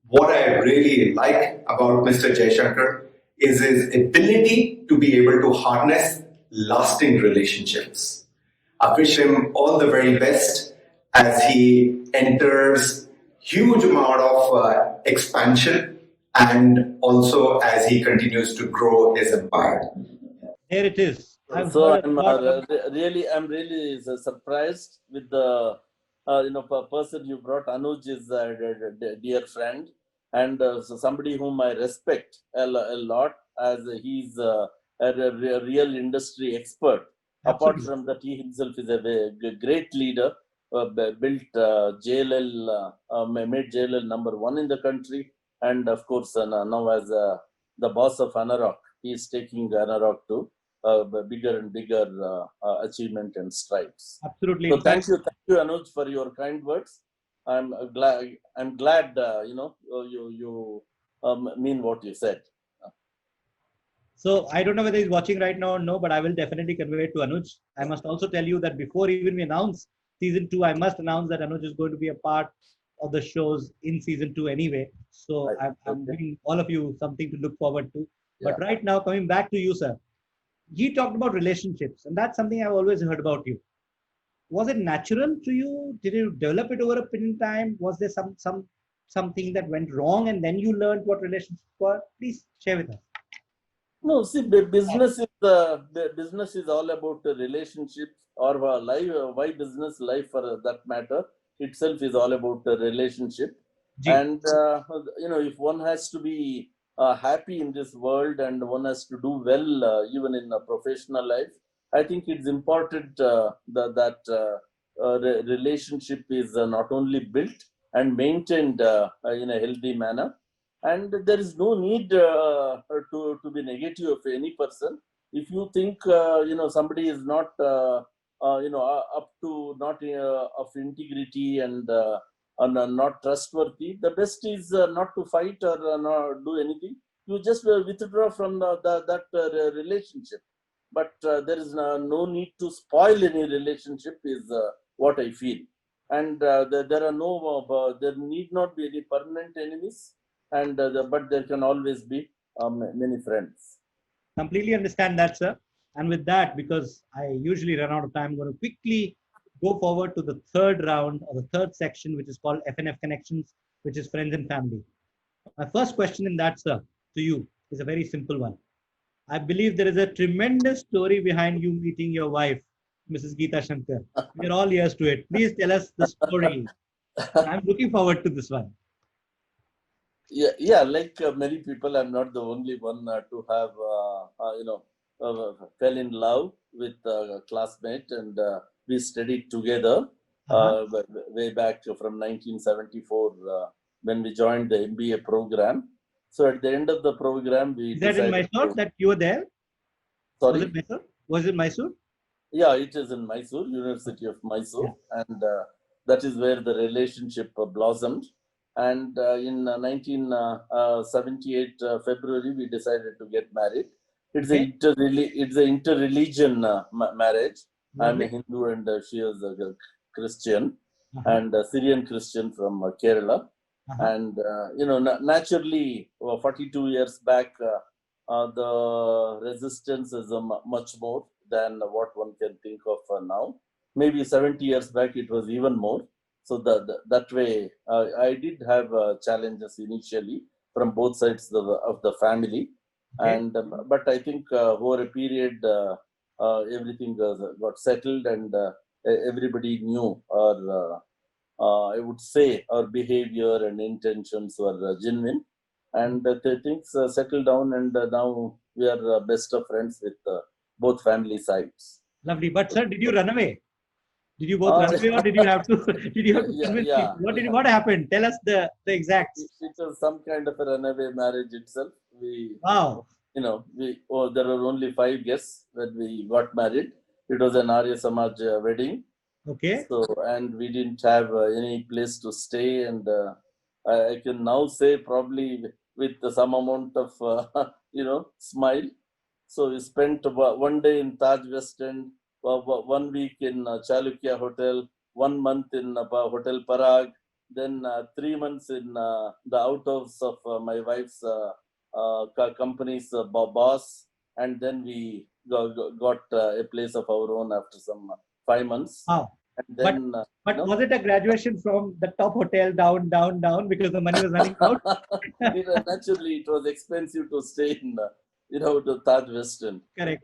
What I really like about Mr. Jaishankar is his ability to be able to harness lasting relationships. I wish him all the very best as he enters huge amount of expansion and also as he continues to grow his empire. Here it is. So I'm really surprised with the person you brought. Anuj is a dear friend and so somebody whom I respect a lot, as he's a real industry expert. Apart from that, he himself is a great leader. Built JLL, made JLL #1 in the country, and of course now as the boss of Anarok, he is taking Anarok to bigger and bigger achievement and strides. Absolutely. So thank you, Anuj, for your kind words. I'm glad you mean what you said. So I don't know whether he's watching right now or no, but I will definitely convey it to Anuj. I must also tell you that before even we announce season 2, I must announce that Anuj is going to be a part of the shows in season 2 anyway. So I'm giving all of you something to look forward to. Yeah. But right now, coming back to you, sir, he talked about relationships, and that's something I've always heard about you. Was it natural to you? Did you develop it over a period of time? Was there something that went wrong, and then you learned what relationships were? Please share with us. No, see, business is all about the relationships, or life. Why business life, for that matter, itself is all about the relationship. And if one has to be happy in this world, and one has to do well even in a professional life, I think it's important that relationship is not only built and maintained in a healthy manner. And there is no need to be negative of any person. If you think somebody is not up to, not of integrity and not trustworthy, the best is not to fight or not do anything. You just withdraw from that relationship. But there is no need to spoil any relationship, is what I feel. And there need not be any permanent enemies. And but there can always be many friends. Completely understand that, sir. And with that, because I usually run out of time, I'm going to quickly go forward to the third round or the third section, which is called FNF Connections, which is friends and family. My first question in that, sir, to you is a very simple one. I believe there is a tremendous story behind you meeting your wife, Mrs. Geeta Shankar. We're all ears to it. Please tell us the story. I'm looking forward to this one. Yeah, like many people, I'm not the only one to have fell in love with a classmate, and we studied together way back from 1974 when we joined the MBA program. So at the end of the program, we Is that in Mysore that you were there? Sorry? Was it Mysore? Was it Mysore? Yeah, it is in Mysore, University of Mysore, and that is where the relationship blossomed. And in 1978 February, we decided to get married. It's an interreligion marriage. I'm a Hindu and she is a Christian, and a Syrian Christian from Kerala. And naturally, 42 years back, the resistance is much more than what one can think of now. Maybe 70 years back, it was even more. So that way, I did have challenges initially from both sides of the family. Okay. And but I think over a period, everything got settled, and everybody knew our. I would say our behavior and intentions were genuine, and the things settled down, and now we are best of friends with both family sides. Lovely. But sir, did you run away? Did you both Uh, run away, or did you have to? Did you have to yeah, convince yeah, people? What did? yeah. What happened? Tell us the exacts. It was some kind of a runaway marriage itself. Wow. There were only 5 guests when we got married. It was an Arya Samaj wedding. Okay. So, and we didn't have any place to stay, and I can now say probably with some amount of smile. So we spent one day in Taj West End, 1 week in Chalukya Hotel, 1 month in Hotel Parag, then 3 months in the outhouse of my wife's company's boss, and then we got a place of our own after some 5 months. Wow. And then, But was it a graduation from the top hotel down, down, down because the money was running out? naturally, it was expensive to stay in, the Taj West End. Correct.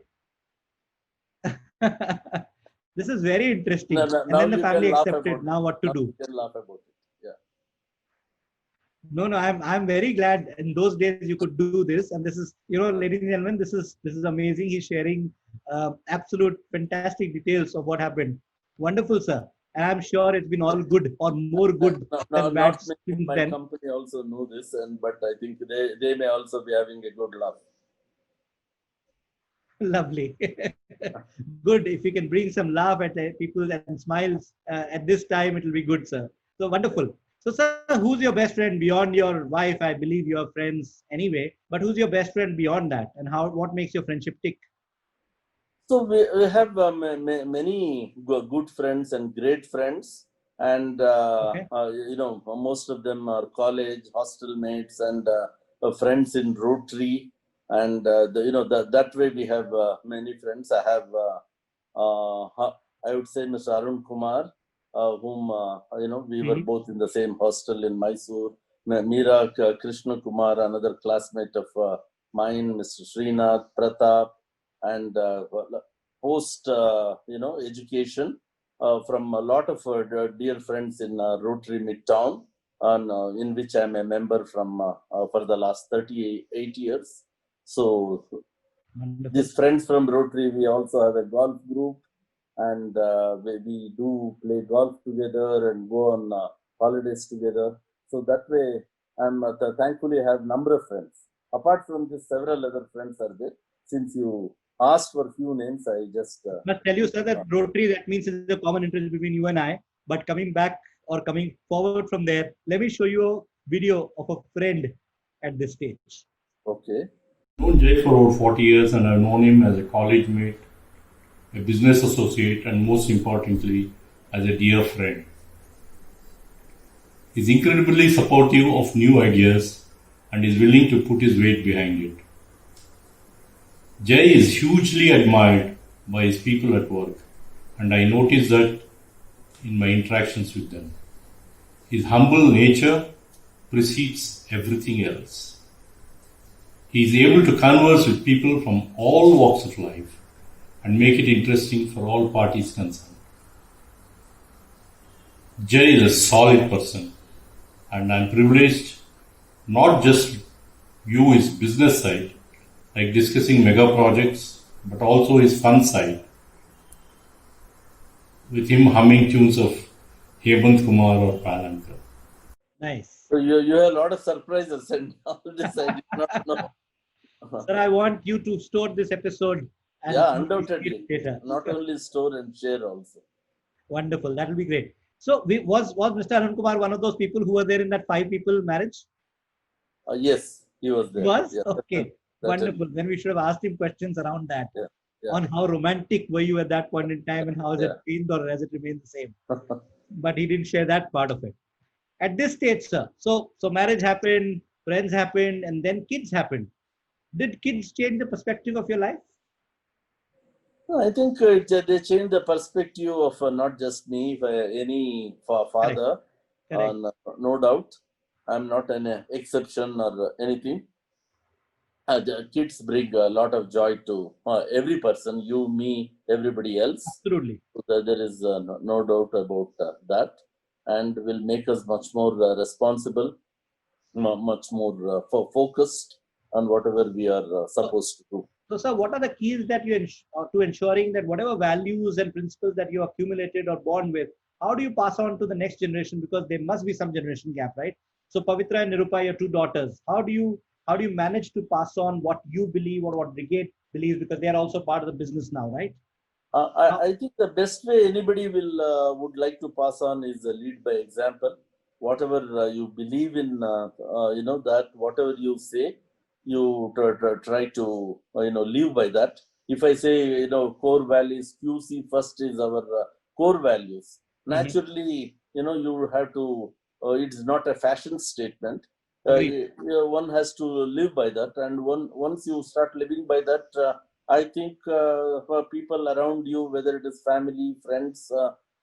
This is very interesting. No, And now then the you family can laugh accepted. about Now what to Now do? you can laugh about it. Yeah. No, I'm very glad in those days you could do this. And this is, ladies and gentlemen, this is amazing. He's sharing absolute fantastic details of what happened. Wonderful, sir. And I'm sure it's been all good or more good than bad Not many in since my then. company also know this, but I think they may also be having a good laugh. Lovely. Good. If you can bring some laugh at people and smiles at this time, it will be good, sir. So wonderful. So, sir, who's your best friend beyond your wife? I believe you are friends anyway, but who's your best friend beyond that? And what makes your friendship tick? So we have many good friends and great friends, and Okay. most of them are college hostel mates and friends in Rotary, and that way we have many friends. I have I would say Mr. Arun Kumar, whom we were both in the same hostel in Mysore. Meera Krishna Kumar, another classmate of mine, Mr. Srinath Pratap, and post education from a lot of dear friends in Rotary Midtown, in which I'm a member from for the last 38 years. So Wonderful. these friends from Rotary, we also have a golf group, and we do play golf together and go on holidays together. So that way, I'm thankfully have number of friends. Apart from this, several other friends are there. Since you asked for few names, I just must tell you, sir, that Rotary, that means it's a common interest between you and I. But coming back or coming forward from there, let me show you a video of a friend at this stage. Okay. I've known Jay for over 40 years, and I've known him as a college mate, a business associate, and most importantly, as a dear friend. He's incredibly supportive of new ideas and is willing to put his weight behind it. Jay is hugely admired by his people at work, and I notice that in my interactions with them. His humble nature precedes everything else. He is able to converse with people from all walks of life and make it interesting for all parties concerned. Jay is a solid person, and I'm privileged not just view his business side, like discussing mega projects, but also his fun side, with him humming tunes of Hemant Kumar or Palankar. Nice. So you have a lot of surprises, and all this I did not know. Sir, I want you to store this episode. And Yeah, undoubtedly. Later. Not only store and share also. Wonderful. That will be great. So, was Mr. Arun Kumar one of those people who were there in that 5 people marriage? Yes, he was there. He was? Yeah, Okay. Wonderful. Then we should have asked him questions around that. Yeah. On how romantic were you at that point in time, and how has it been, or has it remained the same? But he didn't share that part of it. At this stage, sir, so marriage happened, friends happened, and then kids happened. Did kids change the perspective of your life? I think they changed the perspective of not just me, any father. Correct. No doubt. I'm not an exception or anything. the kids bring a lot of joy to every person, you, me, everybody else. Absolutely. So there is no doubt about that, and will make us much more responsible, much more focused on whatever we are supposed to do. So, sir, what are the keys that you to ensuring that whatever values and principles that you accumulated or born with, how do you pass on to the next generation? Because there must be some generation gap, right? So, Pavitra and Nirupa, your two daughters, how do you manage to pass on what you believe or what Brigade believes? Because they are also part of the business now, right? I think the best way anybody would like to pass on is lead by example. Whatever you believe in, that whatever you say, you try to live by that. If I say core values, QC first is our core values. Naturally, you have to. It's not a fashion statement. One has to live by that, and once you start living by that. I think for people around you, whether it is family, friends,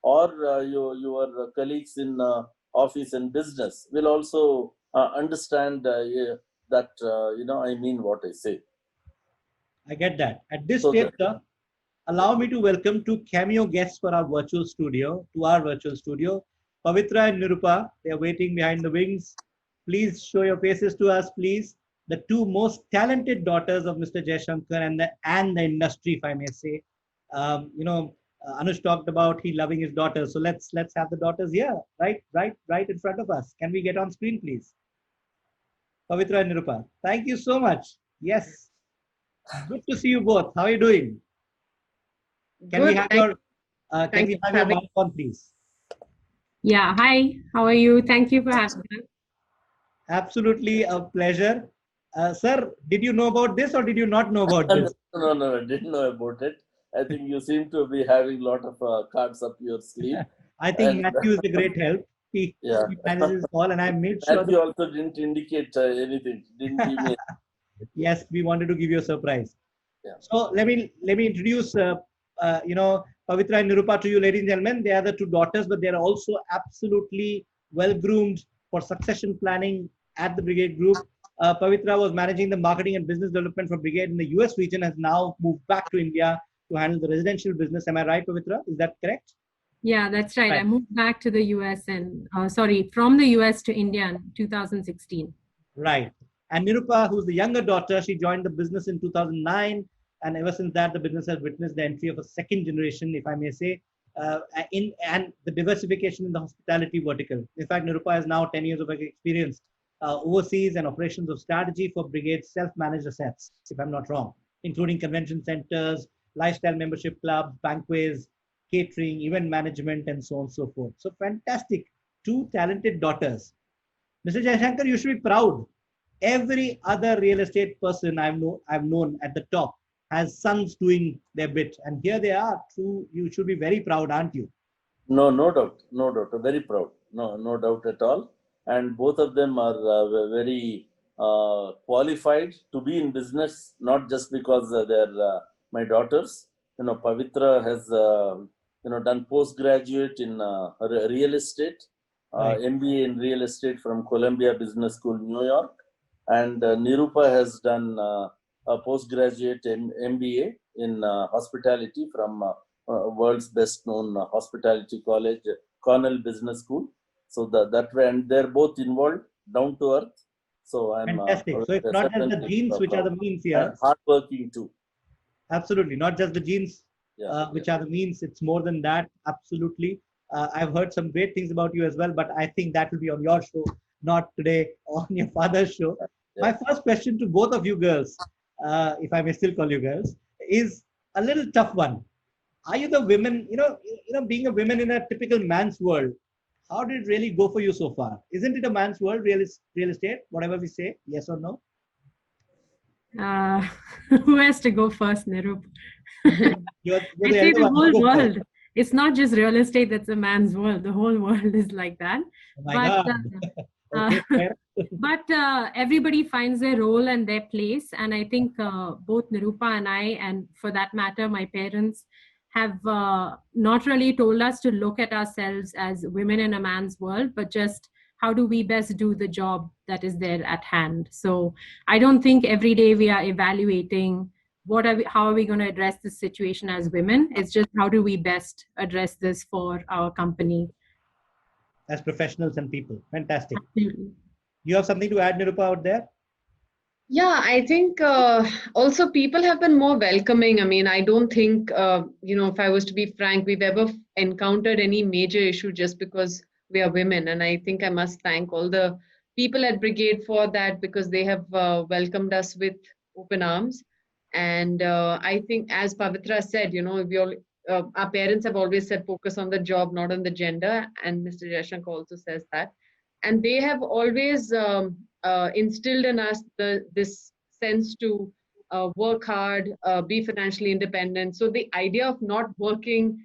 or your colleagues in office and business, will also understand that I mean what I say. I get that. At this So stage, sir, allow me to welcome two cameo guests for our virtual studio, Pavitra and Nirupa. They are waiting behind the wings. Please show your faces to us, please. The two most talented daughters of Mr. Jaishankar and the industry, if I may say. Anush talked about he loving his daughters. So let's have the daughters here, right in front of us. Can we get on screen, please? Pavitra and Nirupa. Thank you so much. Yes. Good to see you both. How are you doing? Can we have your mic on, please? Yeah, hi. How are you? Thank you for having me. Absolutely a pleasure. Sir, did you know about this or did you not know about this? No, I didn't know about it. I think you seem to be having a lot of cards up your sleeve. I think Matthew is a great help. He manages all, and I made sure. Matthew also didn't indicate anything. Didn't give me. Yes, we wanted to give you a surprise. Yeah. So let me introduce Pavitra and Nirupa to you, ladies and gentlemen. They are the two daughters, but they are also absolutely well groomed for succession planning at the Brigade Group. Pavitra was managing the marketing and business development for Brigade in the US region, has now moved back to India to handle the residential business. Am I right, Pavitra? Is that correct? Yeah, that's right. I moved back to the US from the US to India in 2016. Right. And Nirupa, who's the younger daughter, she joined the business in 2009. And ever since that, the business has witnessed the entry of a second generation, if I may say, and the diversification in the hospitality vertical. In fact, Nirupa has now 10 years of experience overseas and operations of strategy for Brigade's self-managed assets, if I'm not wrong, including convention centers, lifestyle membership clubs, banquets, catering, event management, and so on and so forth. So fantastic. Two talented daughters. Mr. Jaishankar, you should be proud. Every other real estate person I've known at the top has sons doing their bit. And here they are. True, you should be very proud, aren't you? No doubt. Very proud. No doubt at all. And both of them are very qualified to be in business, not just because they're my daughters. Pavitra has done postgraduate in real estate, MBA in real estate from Columbia Business School, New York, and Nirupa has done a postgraduate MBA in hospitality from world's best known hospitality college, Cornell Business School. So that way, and they're both involved, down to earth. So I'm fantastic. So it's not just the genes which are the means here. Hardworking too. Absolutely, not just the genes which are the means. It's more than that. Absolutely. I've heard some great things about you as well, but I think that will be on your show, not today on your father's show. My first question to both of you girls, if I may still call you girls, is a little tough one. Are you the women, being a woman in a typical man's world, how did it really go for you so far? Isn't it a man's world, real estate, whatever we say, yes or no? Who has to go first, Nirup? You're I say the whole world. It's not just real estate that's a man's world. The whole world is like that. Oh my God. But everybody finds their role and their place. And I think both Nirupa and I, and for that matter, my parents, have not really told us to look at ourselves as women in a man's world, but just how do we best do the job that is there at hand. So I don't think every day we are evaluating how are we going to address this situation as women. It's just how do we best address this for our company as professionals and people. Fantastic. Absolutely. You have something to add, Nirupa, out there? Yeah, I think also people have been more welcoming. I mean, I don't think, if I was to be frank, we've ever encountered any major issue just because we are women. And I think I must thank all the people at Brigade for that, because they have welcomed us with open arms. And I think, as Pavitra said, our parents have always said focus on the job, not on the gender. And Mr. Jaishankar also says that. And they have always instilled in us this sense to work hard, be financially independent. So the idea of not working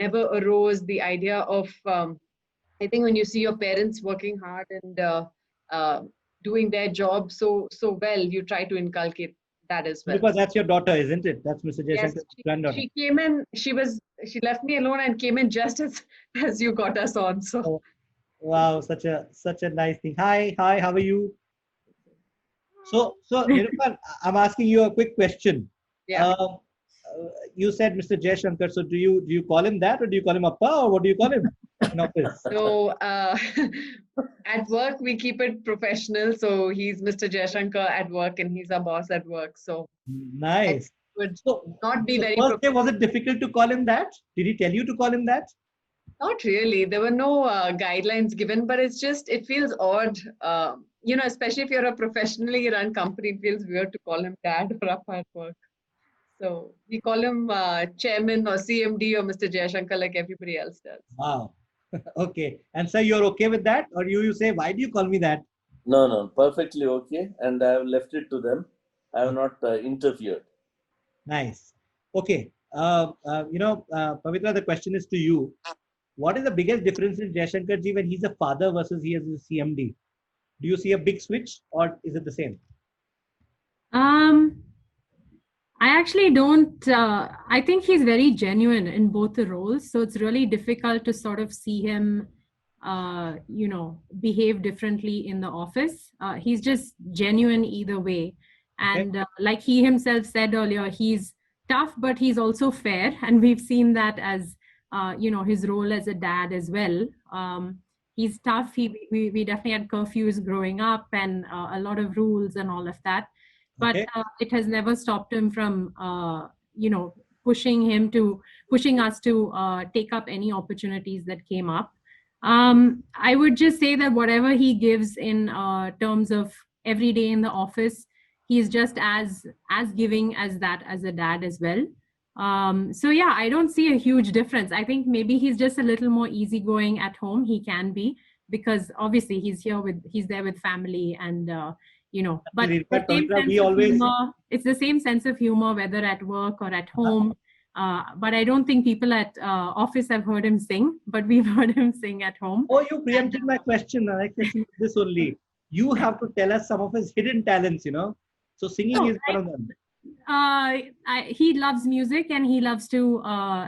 never arose. The idea of, I think when you see your parents working hard and doing their job so well, you try to inculcate that as well. Because that's your daughter, isn't it? That's Mr. Yes, Jaishankar's granddaughter. she came in, she left me alone and came in just as you got us on. So. Oh. Wow, such a nice thing. Hi, how are you? So Nirupa, I'm asking you a quick question. Yeah. You said Mr. Jaishankar. So do you call him that, or do you call him Appa, or what do you call him in office? So at work we keep it professional. So he's Mr. Jaishankar at work, and he's our boss at work. So nice. Would so not be very. First day, was it difficult to call him that? Did he tell you to call him that? Not really. There were no guidelines given, but it feels odd. Especially if you're a professionally run company, it feels weird to call him dad or Appa at work. So we call him chairman or CMD or Mr. Jaishankar like everybody else does. Wow. Okay. And sir, you're okay with that? Or you say, why do you call me that? No, perfectly okay. And I have left it to them. I have not interfered. Nice. Okay. Pavitra, the question is to you. What is the biggest difference in Jaishankar ji when he's a father versus he is a CMD? Do you see a big switch, or is it the same? I actually don't. I think he's very genuine in both the roles. So it's really difficult to sort of see him, behave differently in the office. He's just genuine either way. And like he himself said earlier, he's tough, but he's also fair. And we've seen that as, his role as a dad as well. He's tough. We definitely had curfews growing up and a lot of rules and all of that. But it has never stopped him from, pushing us to take up any opportunities that came up. I would just say that whatever he gives in terms of every day in the office, he's just as giving as that as a dad as well. So yeah, I don't see a huge difference. I think maybe he's just a little more easygoing at home. He can be, because obviously he's there with family and but it's the same sense of humor whether at work or at home. But I don't think people at office have heard him sing, but we've heard him sing at home. Oh, you preempted my question. My question is this only. You have to tell us some of his hidden talents, So singing is one of them. He loves music, and he loves to,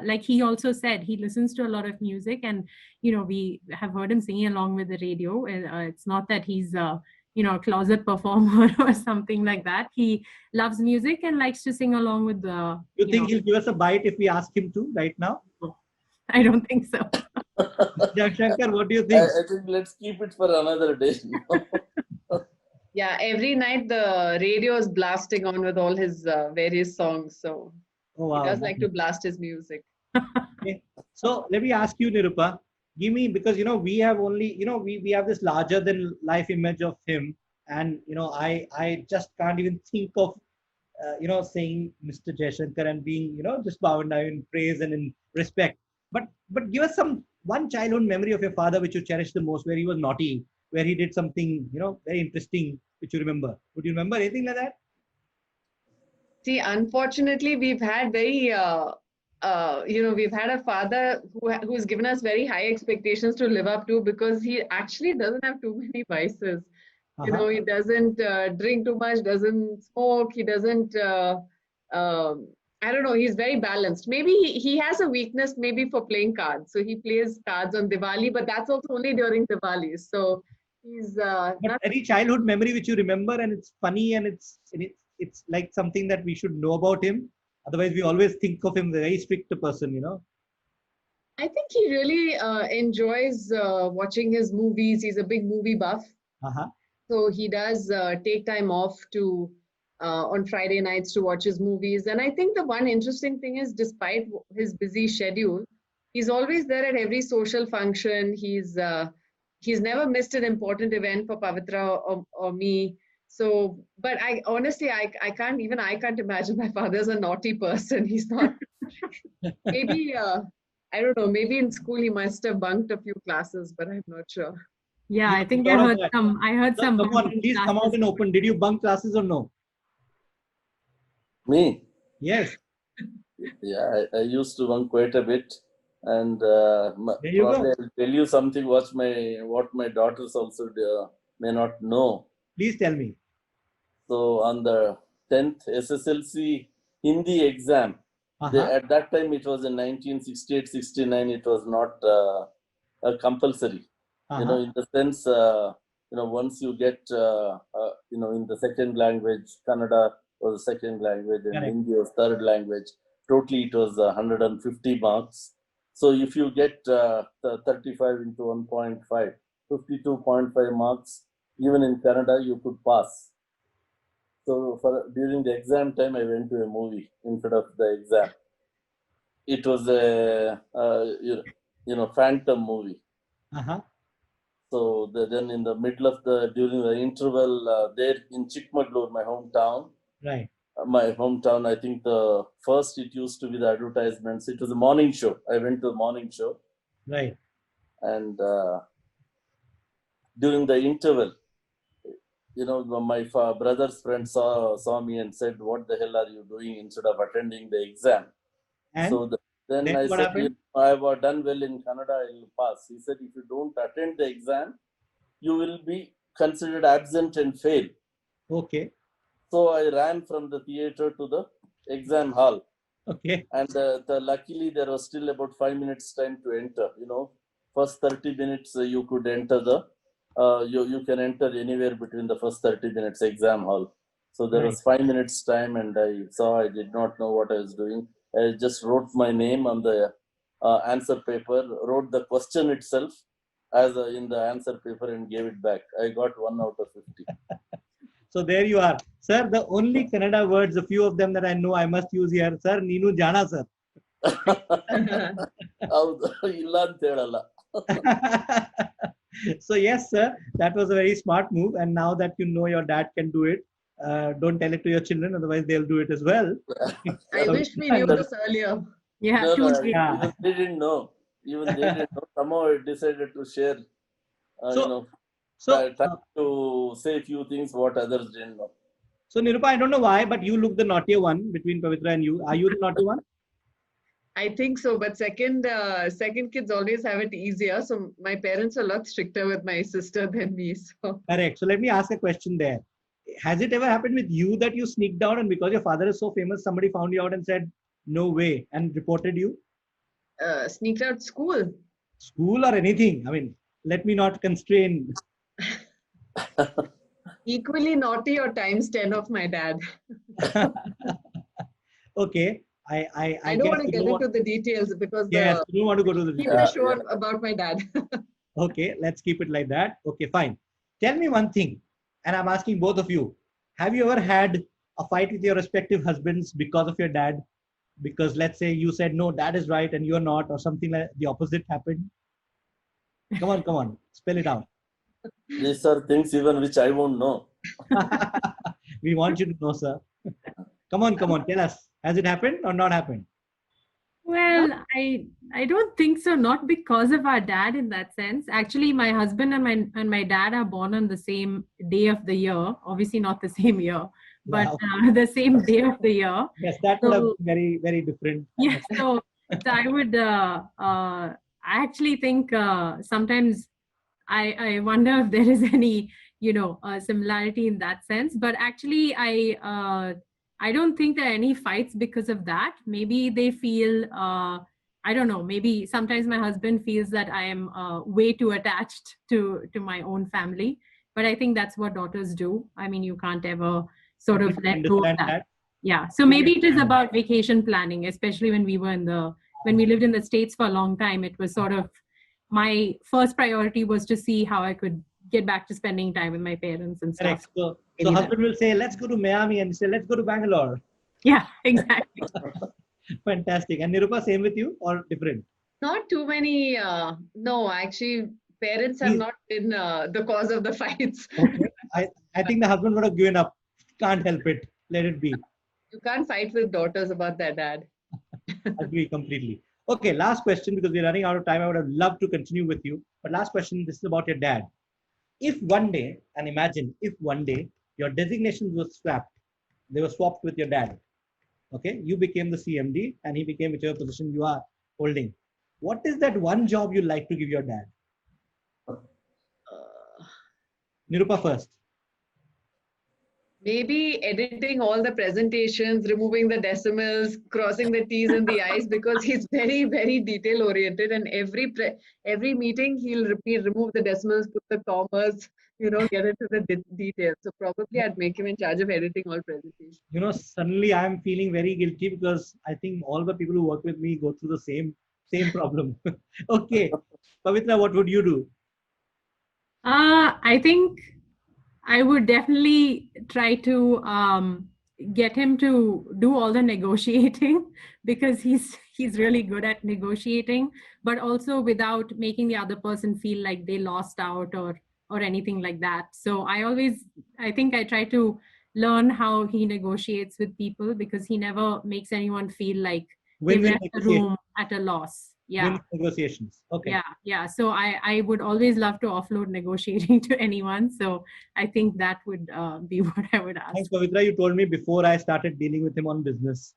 like he also said, he listens to a lot of music, and, we have heard him singing along with the radio. It's not that he's, a closet performer or something like that. He loves music and likes to sing along with the. You think he'll give us a bite if we ask him to right now? I don't think so. Jaishankar, what do you think? I think let's keep it for another day. Yeah, every night the radio is blasting on with all his various songs. So he does like to blast his music. Okay. So let me ask you, Nirupa, give me, because, we have only, we have this larger than life image of him. And, I just can't even think of, saying Mr. Jaishankar and being, just bowing down in praise and in respect. But give us one childhood memory of your father which you cherish the most, where he was naughty, where he did something, very interesting, which you remember. Would you remember anything like that? See, unfortunately, we've had we've had a father who's given us very high expectations to live up to, because he actually doesn't have too many vices. He doesn't drink too much, doesn't smoke, he doesn't, I don't know, he's very balanced. Maybe he has a weakness maybe for playing cards. So he plays cards on Diwali, but that's also only during Diwali. So He's But not. any childhood memory which you remember and it's funny and it's like something that we should know about him. Otherwise, we always think of him as a very strict person, you know. I think he really enjoys watching his movies. He's a big movie buff. Uh-huh. So he does take time off to on Friday nights to watch his movies. And I think the one interesting thing is, despite his busy schedule, he's always there at every social function. He's never missed an important event for Pavitra or me. So, but I honestly, I can't imagine my father's a naughty person. He's not. Maybe I don't know. Maybe in school he must have bunked a few classes, but I'm not sure. Yeah, You I are think sure I of heard that? some. I heard Sir, some. come on, bunking please come out classes. and open. Did you bunk classes or no? Me? Yes. Yeah, I used to run quite a bit, and There you probably go. I'll tell you something what my daughters also may not know. Please tell me. So on the 10th SSLC Hindi exam, Uh-huh. at that time it was in 1968-69. It was not compulsory. You know, Uh-huh. in the sense, once you get, in the second language, Kannada was the second language and Correct. Hindi was third language. Totally, it was 150 marks. So if you get 35 into 1.5, 52.5 marks, even in Kannada, you could pass. So during the exam time, I went to a movie instead of the exam. It was a phantom movie. Uh-huh. So then in the middle of during the interval there in Chikmagalur, my hometown, Right. I think the first it used to be the advertisements. It was a morning show. I went to the morning show, Right. and during the interval, my brother's friend saw me and said, "What the hell are you doing instead of attending the exam?" And So then then I what said, happened? I have done well in Kannada, I will pass. He said, if you don't attend the exam, you will be considered absent and fail. Okay. So I ran from the theater to the exam hall. Okay. And luckily, there was still about 5 minutes time to enter. First 30 minutes you could enter you can enter anywhere between the first 30 minutes exam hall. So there Right. was 5 minutes time, and I did not know what I was doing. I just wrote my name on the answer paper, wrote the question itself as in the answer paper, and gave it back. I got 1 out of 50. So there you are. Sir, the only Kannada words, a few of them that I know I must use here. Sir, Neenu Jana, sir. ಹೌದು, ಇಲ್ಲ ಅಂತ ಹೇಳಲ್ಲ. So yes, sir, that was a very smart move. And now that you know your dad can do it, don't tell it to your children, otherwise they'll do it as well. I wish we knew this earlier. Yeah, No, two, no, three. Yeah. even they didn't know. Somehow I decided to share, So, trying to say a few things what others didn't know. So Nirupa, I don't know why, but you look the naughtier one between Pavitra and you. Are you the naughty one? I think so, but second kids always have it easier. So my parents are a lot stricter with my sister than me. So Correct. So let me ask a question there. Has it ever happened with you that you sneaked out and because your father is so famous, somebody found you out and said, no way, and reported you? sneaked out school. School or anything? I mean, let me not constrain. Equally naughty or times 10 of my dad. Okay. I I don't guess want to you get don't want, into the details because yes, you don't want to go to the keep details. the show about my dad. Okay, let's keep it like that. Okay, fine. Tell me one thing, and I'm asking both of you. Have you ever had a fight with your respective husbands because of your dad? Because let's say you said, no, dad is right and you're not, or something like the opposite happened. Come on, spell it out. These are things even which I won't know. We want you to know, sir. Come on, tell us. Has it happened or not happened? Well, I don't think so. Not because of our dad in that sense. Actually, my husband and my dad are born on the same day of the year. Obviously, not the same year, but Wow. the same day of the year. Yes, that would have So- been very, very different. Yeah. So I would. I actually think sometimes I wonder if there is any similarity in that sense. But actually, I don't think there are any fights because of that. Maybe they feel I don't know, maybe sometimes my husband feels that I am way too attached to my own family. But I think that's what daughters do. I mean, you can't ever sort of let go of Understand that. that? Yeah. So maybe it is about vacation planning, especially when we lived in the States for a long time. It was sort of my first priority was to see how I could get back to spending time with my parents and stuff. Correct. So Maybe that. husband will say, let's go to Miami, and say, let's go to Bangalore. Yeah, exactly. Fantastic. And Nirupa, same with you or different? Not too many. No, actually, parents have not been the cause of the fights. Okay. I think the husband would have given up. Can't help it. Let it be. You can't fight with daughters about their dad. Agree completely. Okay, last question, because we're running out of time. I would have loved to continue with you. But last question, this is about your dad. If one day, and imagine if one day your designations were swapped, they were swapped with your dad. Okay, you became the CMD and he became whichever position you are holding. What is that one job you'd like to give your dad? Nirupa first. Maybe editing all the presentations, removing the decimals, crossing the T's and the I's, because he's very, very detail oriented. And every meeting he'll remove the decimals, put the commas, get into the details. So probably I'd make him in charge of editing all presentations. Suddenly I'm feeling very guilty because I think all the people who work with me go through the same problem. Okay, Pavitra, what would you do? I think I would definitely try to get him to do all the negotiating because he's really good at negotiating, but also without making the other person feel like they lost out or anything like that. So I think I try to learn how he negotiates with people because he never makes anyone feel like they left the room at a loss. Yeah. Negotiations. Okay. Yeah. So I would always love to offload negotiating to anyone. So I think that would be what I would ask. Thanks, Pavitra. You told me before I started dealing with him on business.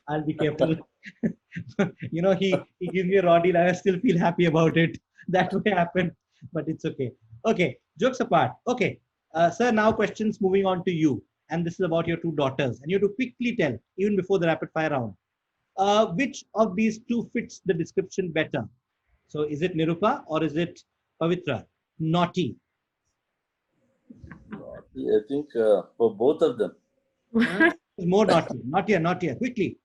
I'll be careful. He gives me a raw deal. I still feel happy about it. That way happened, but it's okay. Okay, jokes apart. Okay, sir, now questions moving on to you. And this is about your two daughters. And you have to quickly tell, even before the rapid fire round, which of these two fits the description better? So is it Nirupa or is it Pavitra? Naughty. I think for both of them. More naughty. Not here. Quickly.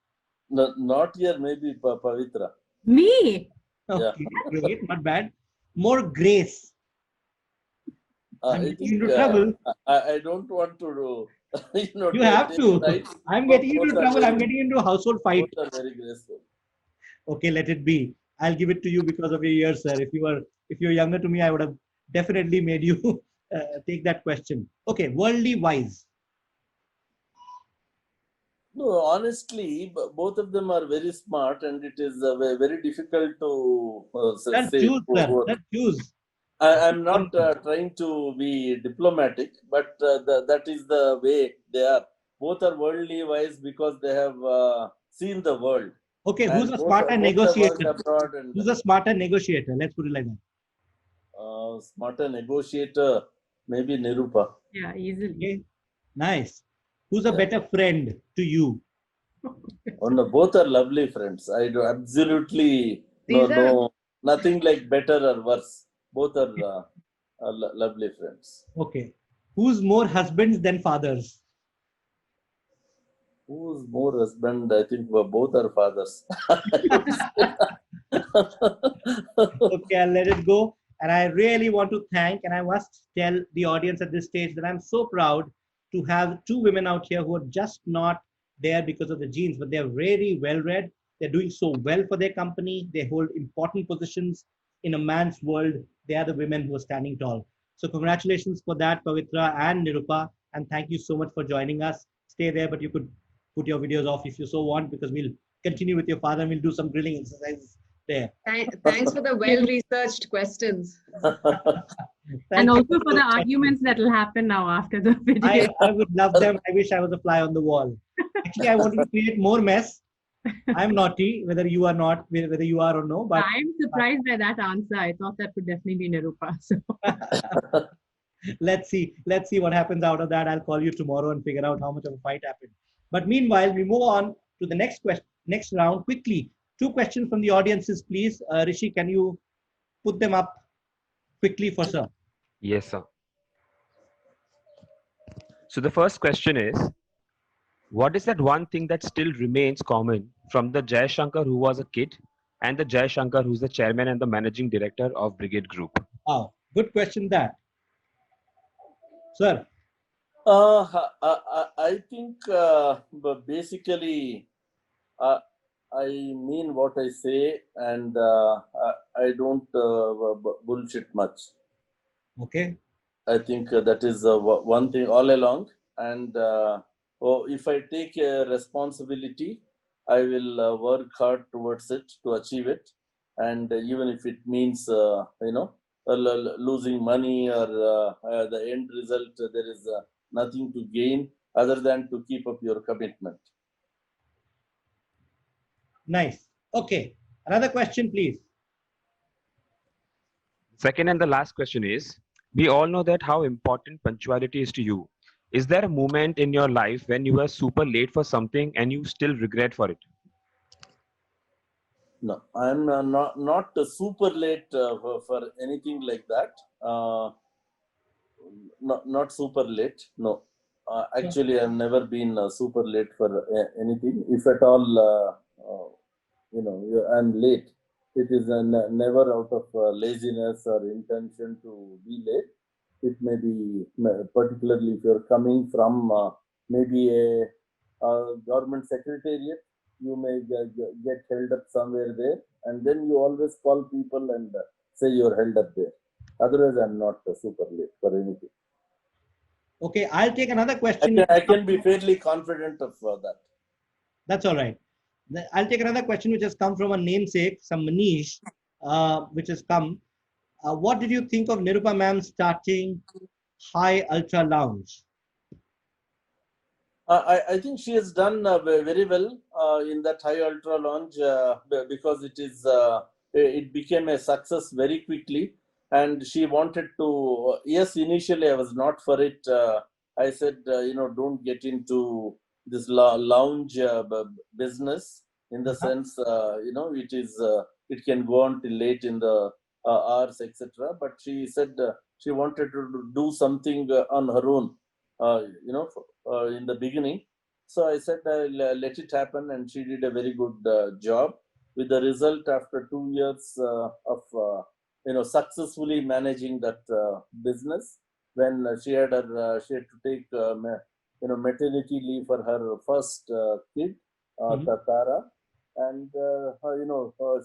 Not here, maybe Pavitra. Me? Okay, yeah. Great, not bad. More grace. I think, into trouble. I don't want to do. You have to. Right. I'm getting into trouble. I'm getting into a household fight. Both are very graceful. Okay, let it be. I'll give it to you because of your years, sir. If you're younger to me, I would have definitely made you take that question. Okay, worldly wise. No, honestly, both of them are very smart, and it is very difficult to Let's say. choose, sir. Let's choose. I'm not trying to be diplomatic, but that is the way they are. Both are worldly wise because they have seen the world. Okay, who's a smarter negotiator? Who's a smarter negotiator? Let's put it like that. Smarter negotiator, maybe Nirupa. Yeah, easily. Okay. Nice. Who's a better friend to you? Oh, no, both are lovely friends. I do absolutely no nothing like better or worse. Both are lovely friends. Okay. Who's more husbands than fathers? Who's more husband? I think both are fathers. Okay, I'll let it go. And I really want to thank, and I must tell the audience at this stage that I'm so proud to have two women out here who are just not there because of the genes, but they're very well read. They're doing so well for their company. They hold important positions in a man's world. They are the women who are standing tall. So congratulations for that, Pavitra and Nirupa. And thank you so much for joining us. Stay there, but you could put your videos off if you so want, because we'll continue with your father and we'll do some grilling exercises there. Thanks for the well-researched questions. And also for the arguments that will happen now after the video. I would love them. I wish I was a fly on the wall. Actually, I wanted to create more mess. I'm naughty, whether you are not, whether you are or no. But I'm surprised by that answer. I thought that would definitely be Nirupa. So. Let's see what happens out of that. I'll call you tomorrow and figure out how much of a fight happened. But meanwhile, we move on to the next round quickly. 2 questions from the audiences, please. Rishi, can you put them up quickly for sir? Yes, sir. So the first question is, what is that one thing that still remains common from the Jaishankar who was a kid and the Jaishankar who's the chairman and the managing director of Brigade Group? Wow, good question that. Sir, I think but basically uh, I mean what I say, and I don't bullshit much. okay. I think that is one thing all along. And if I take a responsibility, I will work hard towards it to achieve it. And even if it means, losing money or the end result, there is nothing to gain other than to keep up your commitment. Nice. Okay. Another question, please. Second and the last question is, we all know that how important punctuality is to you. Is there a moment in your life when you were super late for something and you still regret for it? No, I'm not super late for anything like that. Not super late. No, actually, I've never been super late for anything. If at all, I'm late. It is never out of laziness or intention to be late. It may be particularly if you're coming from maybe a government secretariat, you may get held up somewhere there, and then you always call people and say you're held up there. Otherwise, I'm not super late for anything. Okay, I'll take another question. I can be fairly confident of that. That's all right. I'll take another question which has come from a namesake, some Manish, which has come. What did you think of Nirupa ma'am starting High Ultra Lounge? I think she has done very well in that High Ultra launch because it became a success very quickly, and she wanted to. Yes, initially I was not for it. I said, don't get into this lounge business in the sense, it can go on till late in the hours, etc. But she said she wanted to do something on her own. In the beginning. So I said, let it happen. And she did a very good job with the result after 2 years of, successfully managing that business. When she had to take, maternity leave for her first kid, Tatara. And,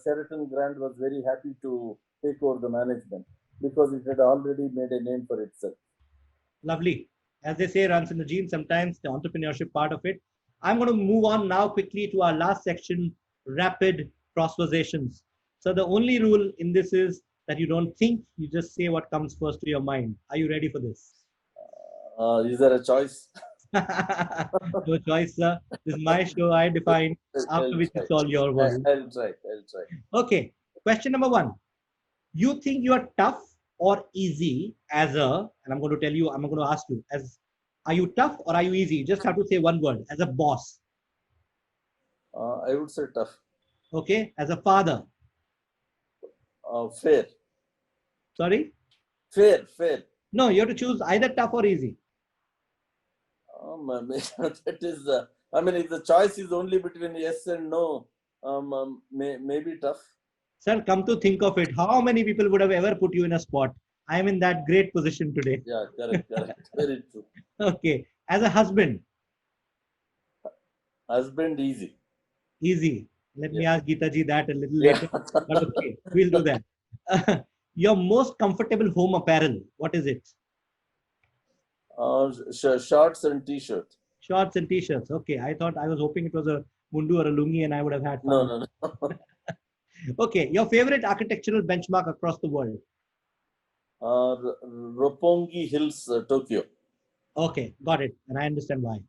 Sheraton Grand was very happy to take over the management because it had already made a name for itself. Lovely. As they say, runs in the genes, sometimes the entrepreneurship part of it. I'm going to move on now quickly to our last section, rapid cross-versations. So the only rule in this is that you don't think, you just say what comes first to your mind. Are you ready for this? Is there a choice? No choice, sir. This is my show. I define, after which it's all your world. I'll try. Okay. Question number 1. You think you are tough or easy as a, and I'm going to ask you, are you tough or are you easy? You just have to say one word, as a boss. I would say tough. Okay. As a father. Fair. Sorry? Fair. No, you have to choose either tough or easy. That is, if the choice is only between yes and no, maybe tough. Sir, come to think of it, how many people would have ever put you in a spot? I am in that great position today. Yeah, correct. Very true. Okay. As a husband. Husband, easy. Easy. Let me ask Geeta ji that a little later. But okay, we'll do that. Your most comfortable home apparel, what is it? Shorts and t-shirt. Shorts and t-shirts. Okay, I was hoping it was a mundu or a lungi and I would have had fun. No. Okay, your favorite architectural benchmark across the world? Roppongi Hills, Tokyo. Okay, got it. And I understand why.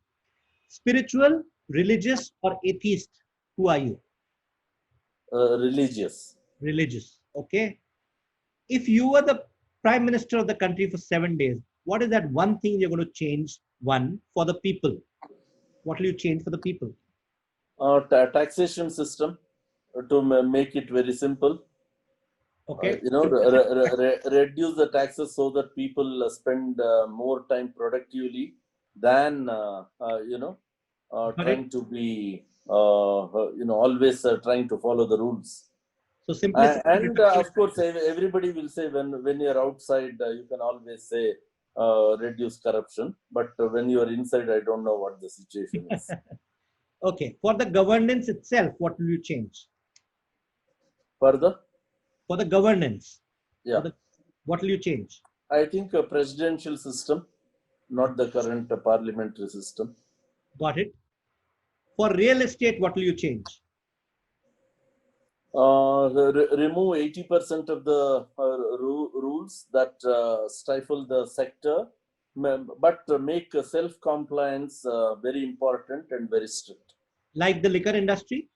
Spiritual, religious, or atheist? Who are you? Religious. Religious. Okay. If you were the prime minister of the country for 7 days, what is that one thing you're going to change? One, for the people. What will you change for the people? Taxation system. to make it very simple, Okay. reduce the taxes so that people spend more time productively than trying to be always trying to follow the rules. So simplicity. And of course, everybody will say when you're outside, you can always say reduce corruption. But when you are inside, I don't know what the situation is. Okay. For the governance itself, what will you change? Further, For the governance, yeah, what will you change? I think a presidential system, not the current parliamentary system. Got it. For real estate, what will you change? Remove 80% of the rules that stifle the sector, but make self-compliance very important and very strict. Like the liquor industry?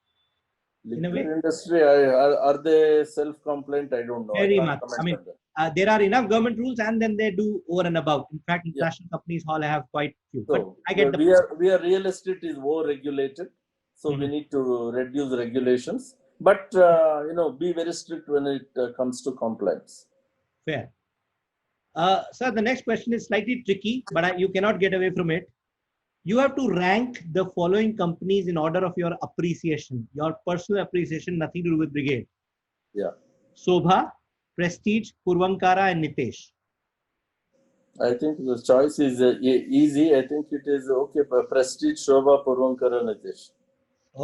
In a way? Liquor industry, are they self-compliant? I don't know. Very I much. can't I mean, comment on that. there are enough government rules, and then they do over and above. In fact, Yeah. international companies all have quite few. But So I get the we are real estate is over-regulated, so we need to reduce regulations. But be very strict when it comes to compliance. fair. Sir, the next question is slightly tricky, but you cannot get away from it. You have to rank the following companies in order of your appreciation, your personal appreciation, nothing to do with Brigade. Yeah. Sobha, Prestige, Purvankara, and Nitesh. I think the choice is easy. I think it is okay. Prestige, Shobha, Purvankara, Nitesh.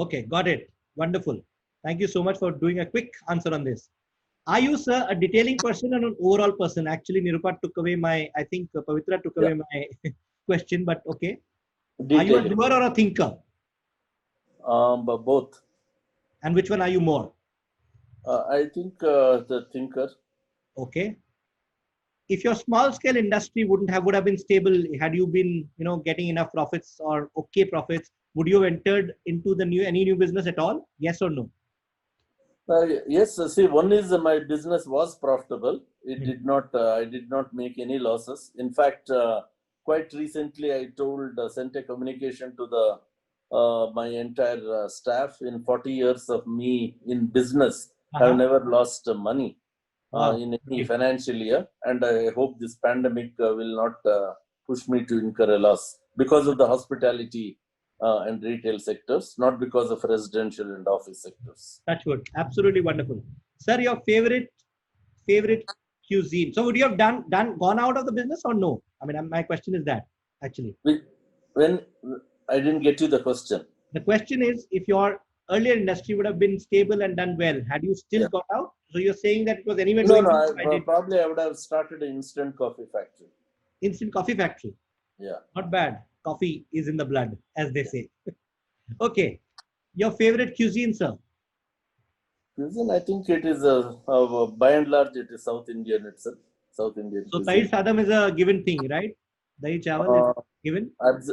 Okay, got it. Wonderful. Thank you so much for doing a quick answer on this. Are you, sir, a detailing person or an overall person? Actually, Nirupa took away my, I think Pavitra took away my question, but okay. Are you a Detailing. doer or a thinker? But both. And which one are you more? I think the thinker. Okay. If your small scale industry would have been stable, had you been getting enough profits or okay profits, would you have entered into any new business at all? Yes or no? Yes. See, one is my business was profitable. It did not. I did not make any losses. In fact, quite recently, I told sent a communication to the my entire staff. In 40 years of me in business, I've never lost money in any financial year, and I hope this pandemic will not push me to incur a loss because of the hospitality and retail sectors, not because of residential and office sectors. Touch wood. Absolutely wonderful. Sir, your favorite cuisine. So would you have gone out of the business or no? I mean, my question is that actually. When I didn't get you the question. The question is, if your earlier industry would have been stable and done well, had you still got out? So you're saying that it was anyway No, doing probably I would have started an instant coffee factory. Instant coffee factory. Yeah. Not bad. Coffee is in the blood, as they say. Okay. Your favorite cuisine, sir? Cuisine, I think it is by and large it is South Indian itself. South Indian. So cuisine. Dahi Sadam is a given thing, right? Dahi Chawal is given?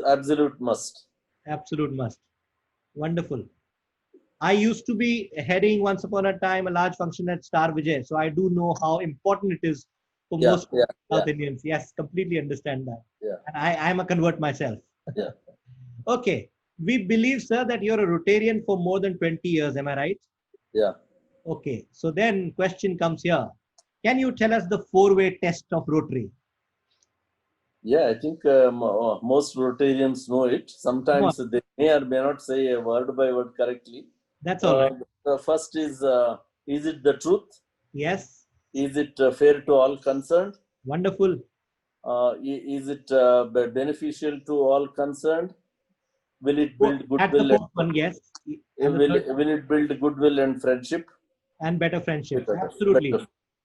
Absolute must. Absolute must. Wonderful. I used to be heading once upon a time a large function at Star Vijay. So I do know how important it is for most South Indians. Yes, completely understand that. Yeah. And I'm a convert myself. Yeah. Okay. We believe, sir, that you're a Rotarian for more than 20 years. Am I right? Yeah. Okay. So then question comes here. Can you tell us the 4-way test of Rotary? Yeah, I think most Rotarians know it. Sometimes they may or may not say a word by word correctly. That's all right. The first is it the truth? Yes. Is it fair to all concerned? Wonderful. Is it beneficial to all concerned? Will it build goodwill? That's the fourth one, yes. Will it build goodwill and friendship? And better friendship. Absolutely.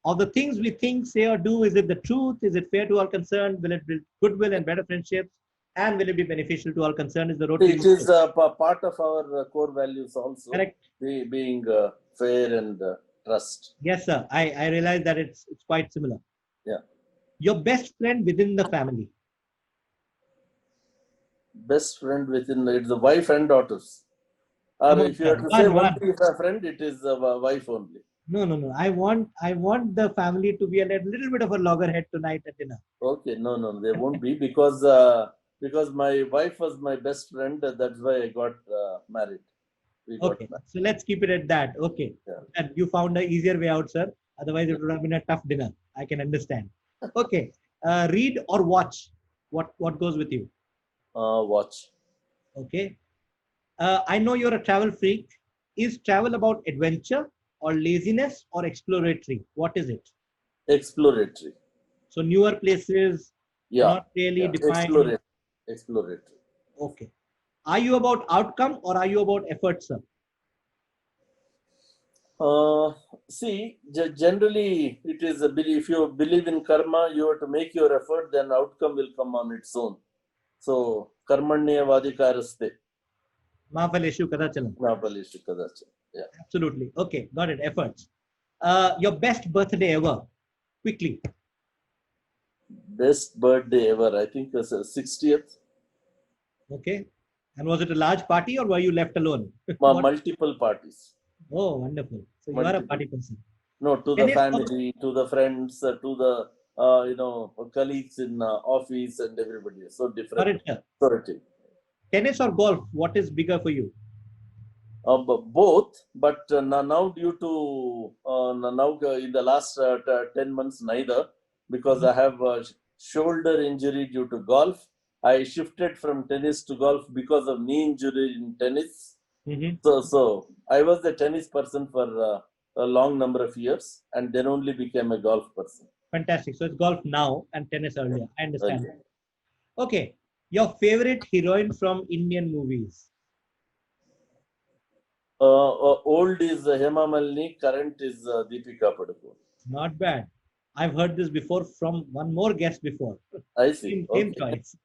Of the things we think, say, or do, is it the truth? Is it fair to all concerned? Will it build goodwill and better friendships? And will it be beneficial to all concerned? Is the Rotary? It is part of our core values also. Correct. Being fair and trust. Yes, sir. I realize that it's quite similar. Yeah. Your best friend within the family. Best friend within it's the wife and daughters. Or if you have to say only a friend, it is a wife only. No. I want the family to be a little bit of a loggerhead tonight at dinner. Okay, no, they won't be because my wife was my best friend. That's why I got married. We got Okay, married. so let's keep it at that. Okay, Yeah. and you found an easier way out, sir. Otherwise, it would have been a tough dinner. I can understand. Okay, read or watch. What goes with you? Watch. Okay, I know you're a travel freak. Is travel about adventure or laziness or exploratory? What is it? Exploratory. So newer places, Yeah. not really Yeah. defined. Exploratory. Okay. Are you about outcome or are you about effort, sir? See, generally, it is a belief. If you believe in karma, you have to make your effort, then outcome will come on its own. So, karmanya vadikaraste. Mahaleshu Kadachalam. Nabalishu kadacha. Yeah. Absolutely. Okay, got it. Efforts. Your best birthday ever. Quickly. Best birthday ever. I think was 60th. Okay. And was it a large party or were you left alone? What? Multiple parties. Oh, wonderful. So you are a Multiple. party person. No, to the Tennis or family, to the friends, to the colleagues in office and everybody. So different. Correct, sir. Authority. Tennis or golf? What is bigger for you? Both, but now due to now in the last 10 months neither, because I have a shoulder injury due to golf. I shifted from tennis to golf because of knee injury in tennis. Mhm. So I was a tennis person for a long number of years, and then only became a golf person. Fantastic. So it's golf now and tennis earlier. I understand. Earlier. Okay. Your favorite heroine from Indian movies? Old is Hema Malini, current is Deepika Padukone. Not bad. I've heard this before from one more guest before. I see. Same Okay. choice.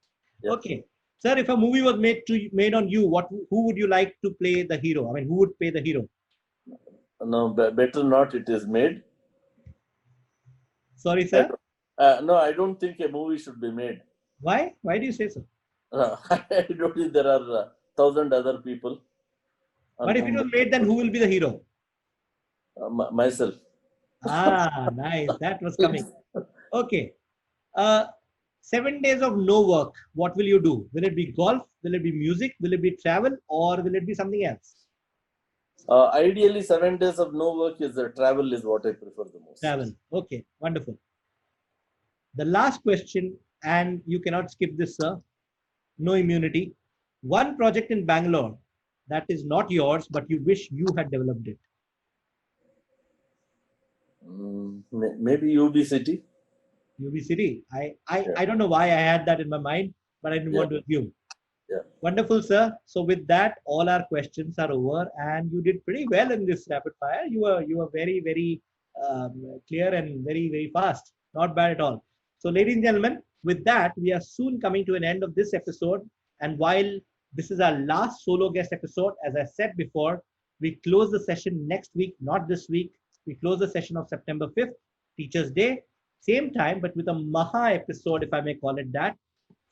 Yeah. Okay. Sir, if a movie was made on you, who would you like to play the hero? I mean, who would play the hero? No, better not. It is made. Sorry, sir. No, I don't think a movie should be made. Why? Why do you say so? I don't think there are 1,000 other people. But if it was made, then who will be the hero? Myself. Ah, nice. That was coming. Okay. 7 days of no work. What will you do? Will it be golf? Will it be music? Will it be travel? Or will it be something else? Ideally, 7 days of no work is travel is what I prefer the most. Travel. Okay. Wonderful. The last question, and you cannot skip this, sir. No immunity. One project in Bangalore that is not yours, but you wish you had developed it. Maybe UB City. UB City. I don't know why I had that in my mind, but I didn't want to assume. Yeah. Wonderful, sir. So with that, all our questions are over, and you did pretty well in this rapid fire. You were very, very clear and very, very fast. Not bad at all. So, ladies and gentlemen, with that, we are soon coming to an end of this episode. And while this is our last solo guest episode, as I said before, we close the session next week, not this week. We close the session of September 5th, Teachers' Day, same time, but with a Maha episode, if I may call it that,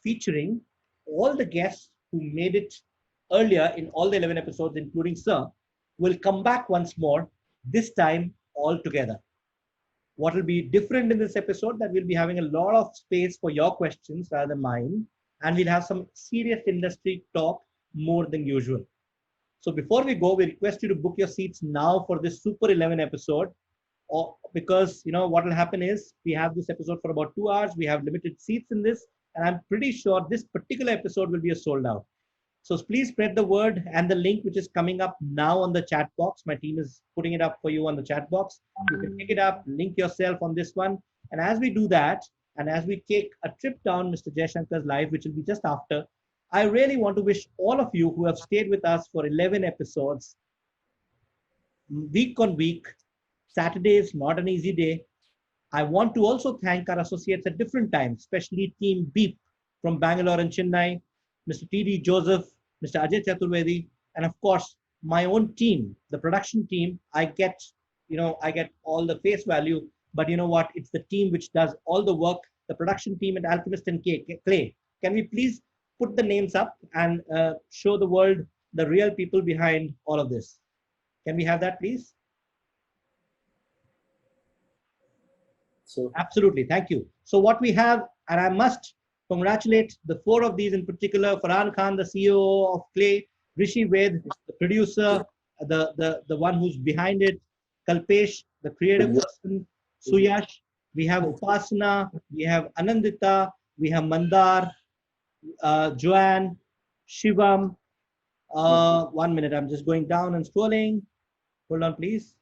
featuring all the guests who made it earlier in all the 11 episodes, including Sir, will come back once more, this time all together. What will be different in this episode that we'll be having a lot of space for your questions rather than mine, and we'll have some serious industry talk more than usual. So before we go, we request you to book your seats now for this Super 11 episode, because what will happen is we have this episode for about 2 hours. We have limited seats in this, and I'm pretty sure this particular episode will be a sold out. So please spread the word, and the link which is coming up now on the chat box. My team is putting it up for you on the chat box. You can pick it up, link yourself on this one. And as we do that, and as we take a trip down Mr. Jaishankar's live, which will be just after, I really want to wish all of you who have stayed with us for 11 episodes, week on week. Saturday is not an easy day. I want to also thank our associates at different times, especially Team Beep from Bangalore and Chennai, Mr. T.D. Joseph, Mr. Ajay Chaturvedi, and of course, my own team, the production team. I get all the face value, but you know what? It's the team which does all the work, the production team at Alchemist and Clay. Can we please put the names up and show the world the real people behind all of this? Can we have that, please? So, absolutely. Thank you. So what we have, and I must congratulate the 4 of these in particular: Farhan Khan, the CEO of Clay; Rishi Ved, the producer; the one who's behind it, Kalpesh, the creative person, Suyash, we have Upasana, we have Anandita, we have Mandar, Joanne, Shivam. 1 minute, I'm just going down and scrolling. Hold on, please.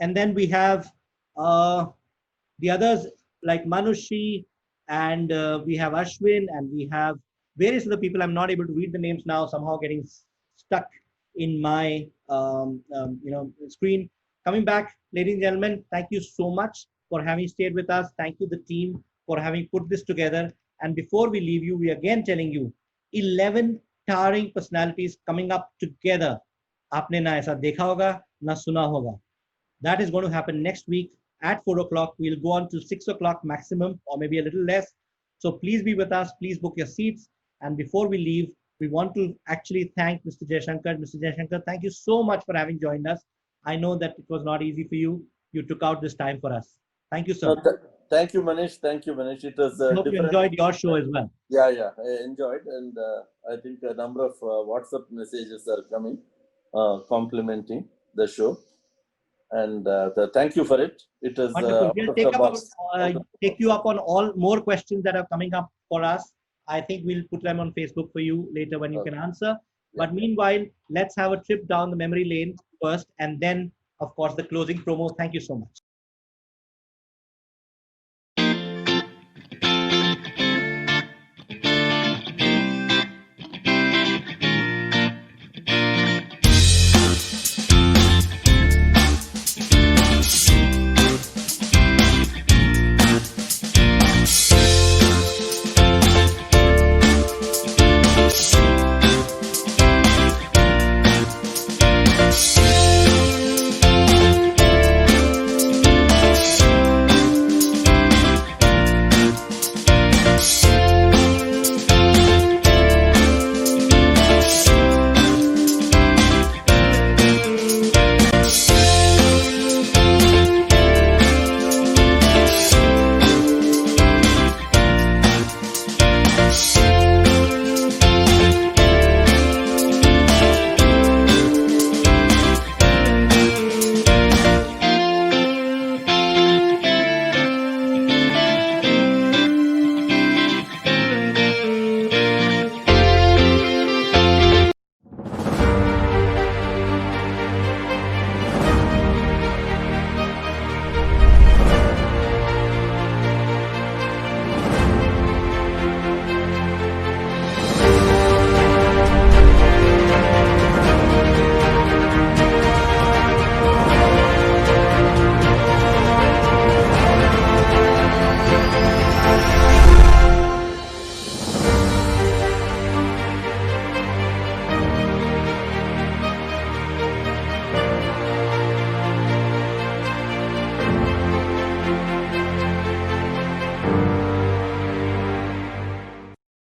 And then we have the others like Manushi, and we have Ashwin, and we have various other people. I'm not able to read the names now, somehow getting stuck in my screen. Coming back, ladies and gentlemen, thank you so much for having stayed with us. Thank you, the team, for having put this together. And before we leave you, we are again telling you 11 towering personalities coming up together. आपने ना ऐसा देखा होगा ना सुना होगा. That is going to happen next week at 4 o'clock. We'll go on to 6 o'clock maximum, or maybe a little less. So please be with us. Please book your seats. And before we leave, we want to actually thank Mr. Jaishankar. Mr. Jaishankar, thank you so much for having joined us. I know that it was not easy for you. You took out this time for us. Thank you, sir. Thank you, Manish. Thank you, Manish. It was I hope you enjoyed your show as well. Yeah, I enjoyed, and I think a number of WhatsApp messages are coming complimenting the show. And thank you for it. It is wonderful. We'll take you up on all more questions that are coming up for us. I think we'll put them on Facebook for you later when you can answer. But meanwhile, let's have a trip down the memory lane first, and then, of course, the closing promo. Thank you so much.